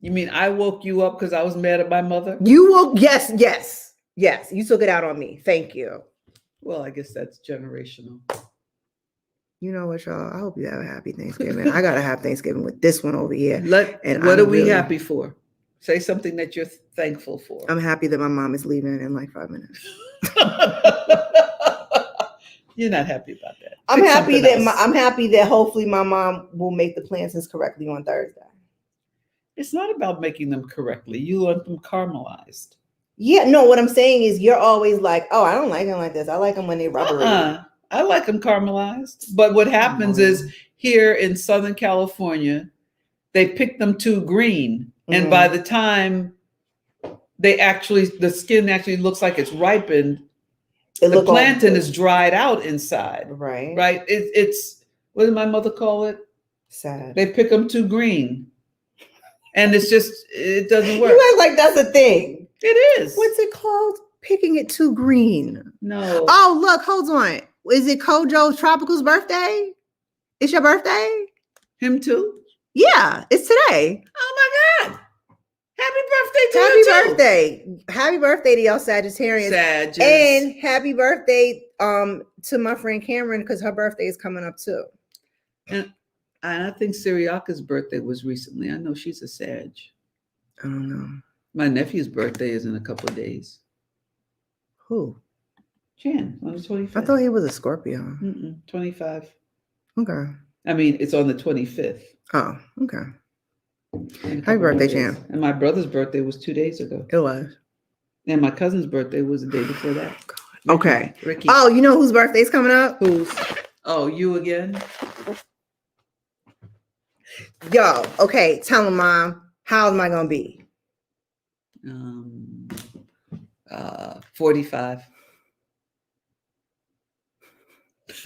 You mean I woke you up because I was mad at my mother? You woke, yes. You took it out on me. Thank you. Well, I guess that's generational. You know what, y'all? I hope you have a happy Thanksgiving. I gotta have Thanksgiving with this one over here. What are we happy for? Say something that you're thankful for. I'm happy that my mom is leaving in like 5 minutes. You're not happy about that. I'm happy that hopefully my mom will make the plantains correctly on Thursday. It's not about making them correctly. You want them caramelized. Yeah, no, what I'm saying is you're always like, oh, I don't like them like this. I like them when they rubbery. I like them caramelized. But what happens is here in Southern California, they pick them too green. And by the time the skin actually looks like it's ripened, the plantain is dried out inside. Right. Right. It's what did my mother call it? Sad. They pick them too green. And it doesn't work. You act like that's a thing. It is. What's it called? Picking it too green. No. Oh, look, hold on. Is it Kojo Tropical's birthday? It's your birthday? Him too? Yeah, it's today. Oh my God. Happy birthday to you too. Birthday. Happy birthday to y'all Sagittarians. And happy birthday to my friend Cameron, because her birthday is coming up too. And I think Siriaka's birthday was recently. I know she's a Sag. I don't know. My nephew's birthday is in a couple of days. Who? Jan, on the 25th. I thought he was a Scorpio. 25. Okay. I mean, it's on the 25th. Oh, okay. Happy birthday, Jan. And my brother's birthday was 2 days ago. It was. And my cousin's birthday was the day before that. God. Okay. Ricky. Oh, you know whose birthday's coming up? Who's? Oh, you again? Yo, okay. Tell him, Mom. How am I gonna be? 45.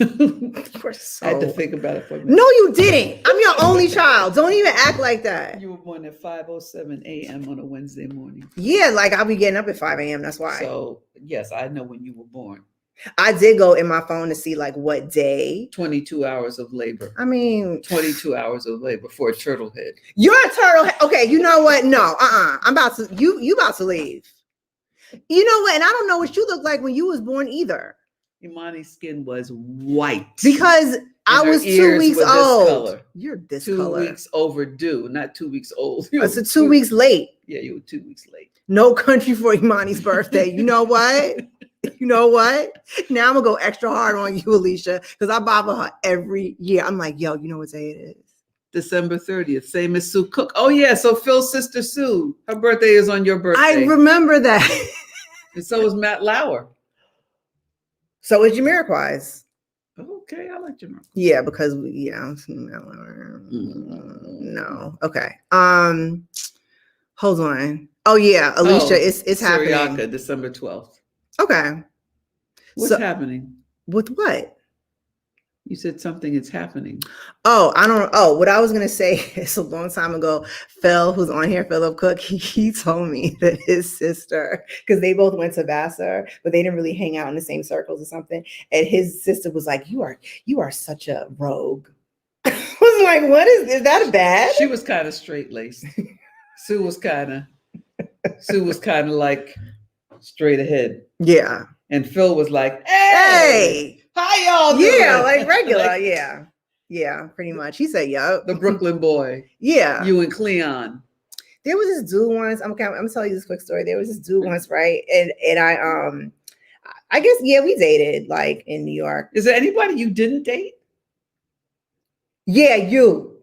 I had to think about it for a minute. No, you didn't. I'm your only child. Don't even act like that. You were born at 5:07 a.m. on a Wednesday morning. Yeah, like I'll be getting up at 5 a.m. That's why. So yes, I know when you were born. I did go in my phone to see like what day. 22 hours of labor. I mean, 22 hours of labor for a turtle head. You're a turtle head. Okay, you know what? No, I'm about to you about to leave. You know what? And I don't know what you look like when you was born either. Imani's skin was white. Because I was 2 weeks old. Color. You're this 2 color. weeks overdue, not 2 weeks old. So 2 weeks late. Yeah, you were 2 weeks late. No country for Imani's birthday. You know what? You know what? Now I'm gonna go extra hard on you, Alicia, because I buy for her every year. I'm like, yo, you know what day it is? December 30th, same as Sue Cook. Oh yeah, so Phil's sister Sue, her birthday is on your birthday. I remember that. And so is Matt Lauer. So is Jamiroquai's. Okay, I like Jamiroquai. Yeah, because no. Okay. Hold on. Oh yeah, Alicia, it's happening. Siriaka, December 12th. Okay. What's happening? With what? You said something is happening. Oh, I don't know. Oh, what I was going to say is a long time ago, Phil, who's on here, Philip Cook, he told me that his sister, because they both went to Vassar, but they didn't really hang out in the same circles or something. And his sister was like, you are such a rogue. I was like, what is that bad? She was kind of straight-laced. Sue was kind of like straight ahead. Yeah. And Phil was like, hey. How y'all doing? Yeah, like regular. Yeah, pretty much. He said, yup. The Brooklyn boy. Yeah. You and Cleon. There was this dude once. I'm gonna tell you this quick story. There was this dude once, right? And I guess, yeah, we dated like in New York. Is there anybody you didn't date? Yeah, you.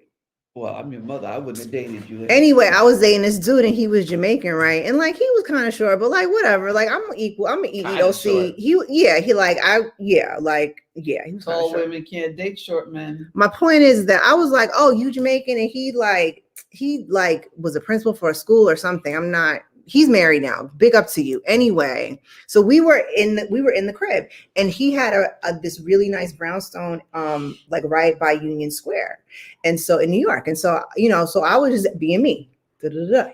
Well, I'm your mother. I wouldn't have dated you. Anyway, I was dating this dude and he was Jamaican, right? And like he was kind of short, but like whatever. Like I'm equal. I'm an EEOC. He was tall women can't date short men. My point is that I was like, oh, you Jamaican, and he was a principal for a school or something. I'm not. He's married now. Big up to you. Anyway, so we were in the crib, and he had this really nice brownstone, like right by Union Square, and so in New York, and so so I was just being me,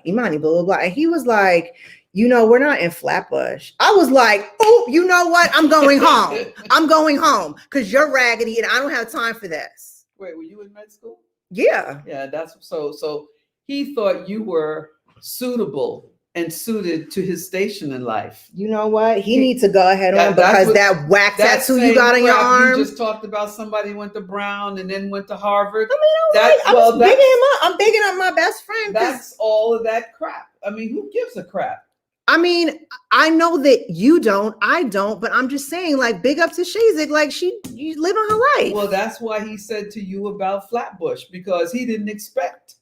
Imani, blah blah blah, and he was like, we're not in Flatbush. I was like, oh, you know what? I'm going home. I'm going home because you're raggedy, and I don't have time for this. Wait, were you in med school? Yeah. Yeah, that's so. He thought you were suitable and suited to his station in life. You know what? He needs to go ahead on because that whack tattoo you got on your arm. You just talked about somebody who went to Brown and then went to Harvard. I'm bigging up my best friend. That's all of that crap. I mean, who gives a crap? I mean, I know that you don't, I don't, but I'm just saying, like, big up to Shazik, like you live on her life. Well, that's why he said to you about Flatbush, because he didn't expect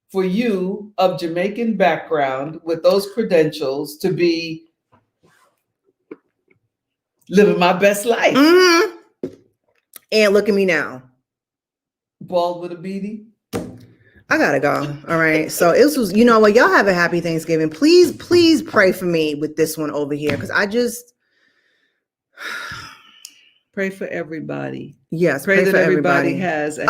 for you of Jamaican background with those credentials to be living my best life. Mm-hmm. And look at me now. Bald with a beanie. I gotta go. All right. So it was, y'all have a happy Thanksgiving. Please pray for me with this one over here. Cause I just pray for everybody. Yes. Pray that everybody has have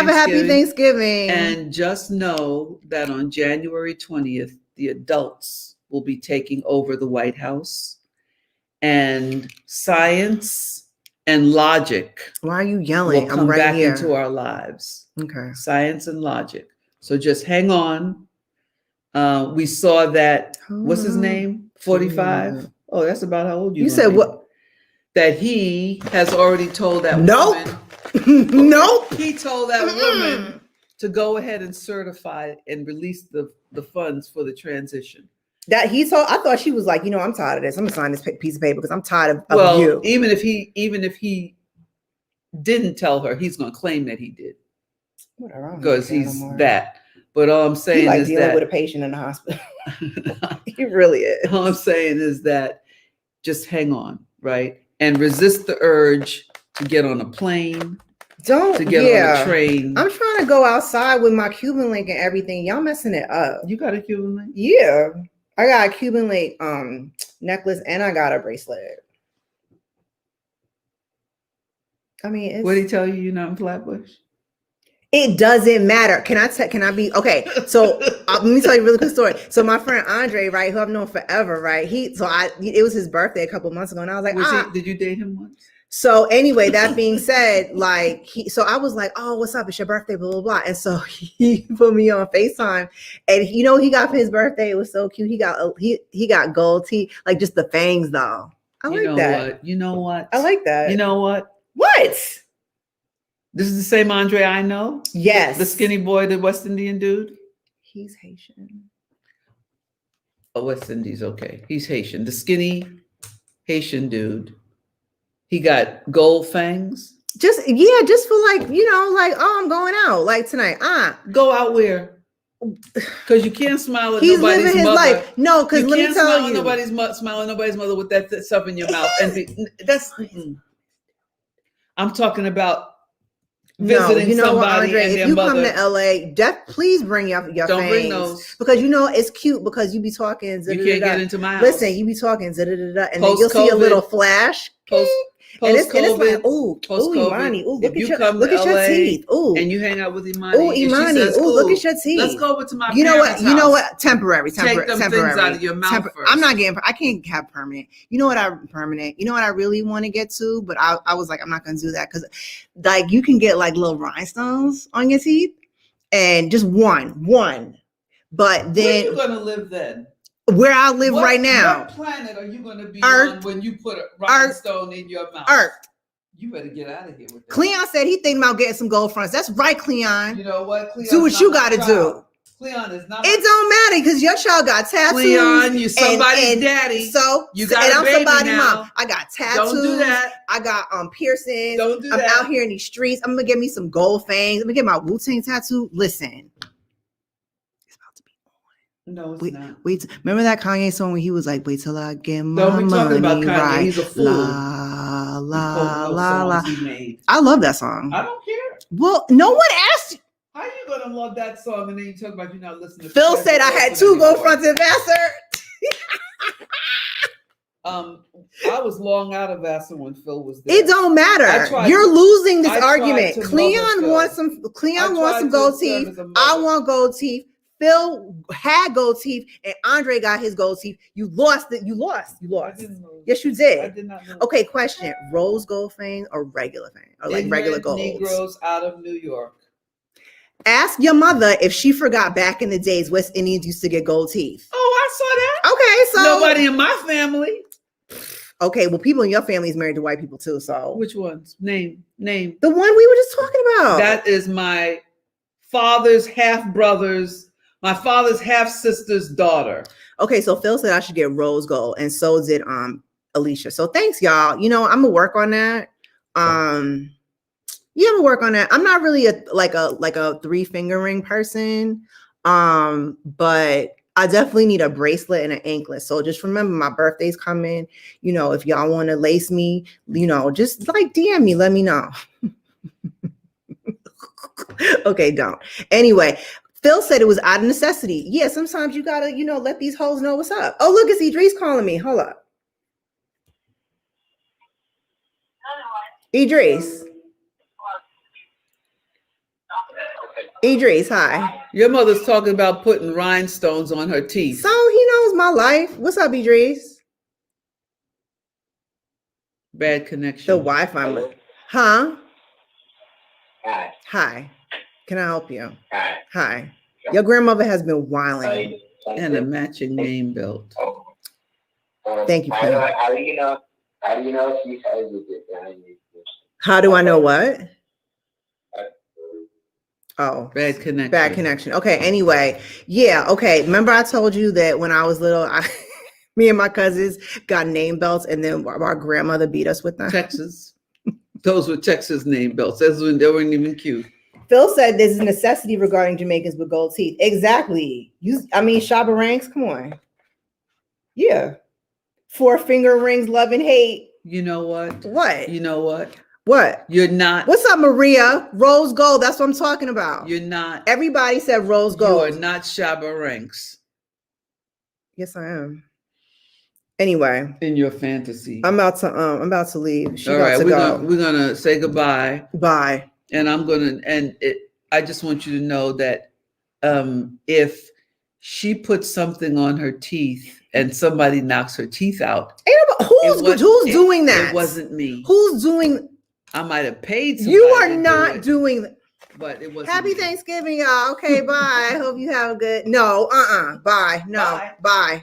a happy Thanksgiving. And just know that on January 20th, the adults will be taking over the White House, and science and logic. Why are you yelling? Will come back into our lives. Okay. Science and logic. So just hang on. We saw that, what's his name? 45? Oh, that's about how old you are. You said what? That he has already told that woman. Nope. He told that woman to go ahead and certify and release the funds for the transition. That he told, I thought she was like, I'm tired of this. I'm gonna sign this piece of paper because I'm tired of you. Even if he didn't tell her, he's gonna claim that he did. Because he's that. But all I'm saying is dealing that with a patient in the hospital. He really is. All I'm saying is that just hang on, right? And resist the urge to get on a plane. To get on a train. I'm trying to go outside with my Cuban link and everything. Y'all messing it up. You got a Cuban link? Yeah. I got a Cuban link necklace and I got a bracelet. I mean, what did he tell you? You're not in Flatbush? It doesn't matter. Can I be okay? So let me tell you a really quick story. So my friend Andre, right, who I've known forever, right? It was his birthday a couple months ago, and I was like, did you date him once? So anyway, that being said, so I was like, oh, what's up? It's your birthday, blah blah blah. And so he put me on FaceTime, and he got for his birthday. It was so cute. He got gold teeth, like just the fangs though. I like that. You know what? I like that. You know what? What? This is the same Andre I know? Yes. The skinny boy, the West Indian dude? He's Haitian. Oh, West Indies, okay. He's Haitian. The skinny Haitian dude. He got gold fangs? Just for oh, I'm going out like tonight. Go out where? Because you can't smile at He's nobody's living his mother. Life. No, because let me tell you. Smile at nobody's mother with that stuff in your mouth. I'm talking about visiting somebody Andre, and their if you mother. come to LA, please bring your Don't fangs, bring those. because it's cute because you be talking. You can't get into my house. Listen, you be talking, and then you'll see a little flash. And it's like, ooh, Imani, ooh, look at your teeth, ooh, and you hang out with Imani. Ooh, Imani, ooh, look at your teeth. Let's go over to my. You know what? Temporary. Take them things out of your mouth first. I'm not getting. I can't have permanent. You know what I really want to get to, but I was like, I'm not gonna do that because, like, you can get like little rhinestones on your teeth, and just one. But then where you gonna live then? Where I live right now. What planet are you going to be on when you put a rhinestone in your mouth? Earth. You better get out of here with that. Cleon said he thinking about getting some gold fronts. That's right, Cleon. You know what, Cleon? Do what you got to do. Cleon is not. It don't matter because your child got tattoos. Cleon, you somebody's daddy. So you got and a I'm baby somebody's now. mom. I got tattoos. Don't do that. I got piercings. Don't do I'm that. out here in these streets. I'm gonna get me some gold fangs. I'm gonna get my Wu-Tang tattoo. Listen. It's about to be on. No, it's wait, not. Wait. Remember that Kanye song where he was like, wait till I get my Don't be money talking about Kanye. right. He's a fool. La, la, la, la. He made. I love that song. I don't care. Well, no one asked you. How you gonna love that song and then you talk about you not listening to Phil said I had two go front and Vassar. I was long out of Vassar when Phil was there. It don't matter. You're losing this argument. Cleon wants some gold teeth. I want gold teeth. Phil had gold teeth and Andre got his gold teeth. You lost it. You lost. Yes, you did. I did not know. Okay, question. Rose gold fangs or regular fangs? Or like regular gold? Negroes out of New York. Ask your mother if she forgot back in the days West Indians used to get gold teeth. Oh, I saw that. Okay, so nobody in my family. Okay, well, people in your family is married to white people too. So which ones? Name. The one we were just talking about. That is my father's half brother's, my father's half sister's daughter. Okay, so Phil said I should get rose gold, and so did Alicia. So thanks, y'all. You know, I'm gonna work on that. Yeah, I'm gonna work on that. I'm not really a 3-finger ring person. But I definitely need a bracelet and an anklet. So just remember my birthday's coming. You know, if y'all want to lace me, you know, just like DM me, let me know. Okay, don't. Anyway, Phil said it was out of necessity. Yeah, sometimes you gotta, you know, let these hoes know what's up. Oh, look, it's Idris calling me. Hold up. Idris. Idris, hi. Your mother's talking about putting rhinestones on her teeth. So he knows my life. What's up, Idris? Bad connection. The Wi-Fi. Huh? Hi. Hi. Can I help you? Hi. Hi. Your grandmother has been wilding. And a matching name belt. Thank you, How do you know she has it? How do I know what? Oh, bad connection. Bad connection. Okay. Anyway, yeah. Okay. Remember, I told you that when I was little, me and my cousins got name belts, and then our grandmother beat us with them. Texas. Those were Texas name belts. That's when they weren't even cute. Phil said there's a necessity regarding Jamaicans with gold teeth. Exactly. Shabba Ranks. Come on. Yeah. 4-finger rings, love and hate. You know what? What? You know what? What? You're not. What's up, Maria? Rose gold. That's what I'm talking about. You're not. Everybody said rose gold. You are not Shabba Ranks. Yes, I am. Anyway. In your fantasy. I'm about to leave. All right, we're gonna say goodbye. Bye. And I just want you to know that if she puts something on her teeth and somebody knocks her teeth out, who's doing that? It wasn't me. Who's doing? I might have paid somebody. You are not doing that. But it wasn't. Happy Thanksgiving, y'all. Okay, bye. Hope you have a good. No, bye. No, bye.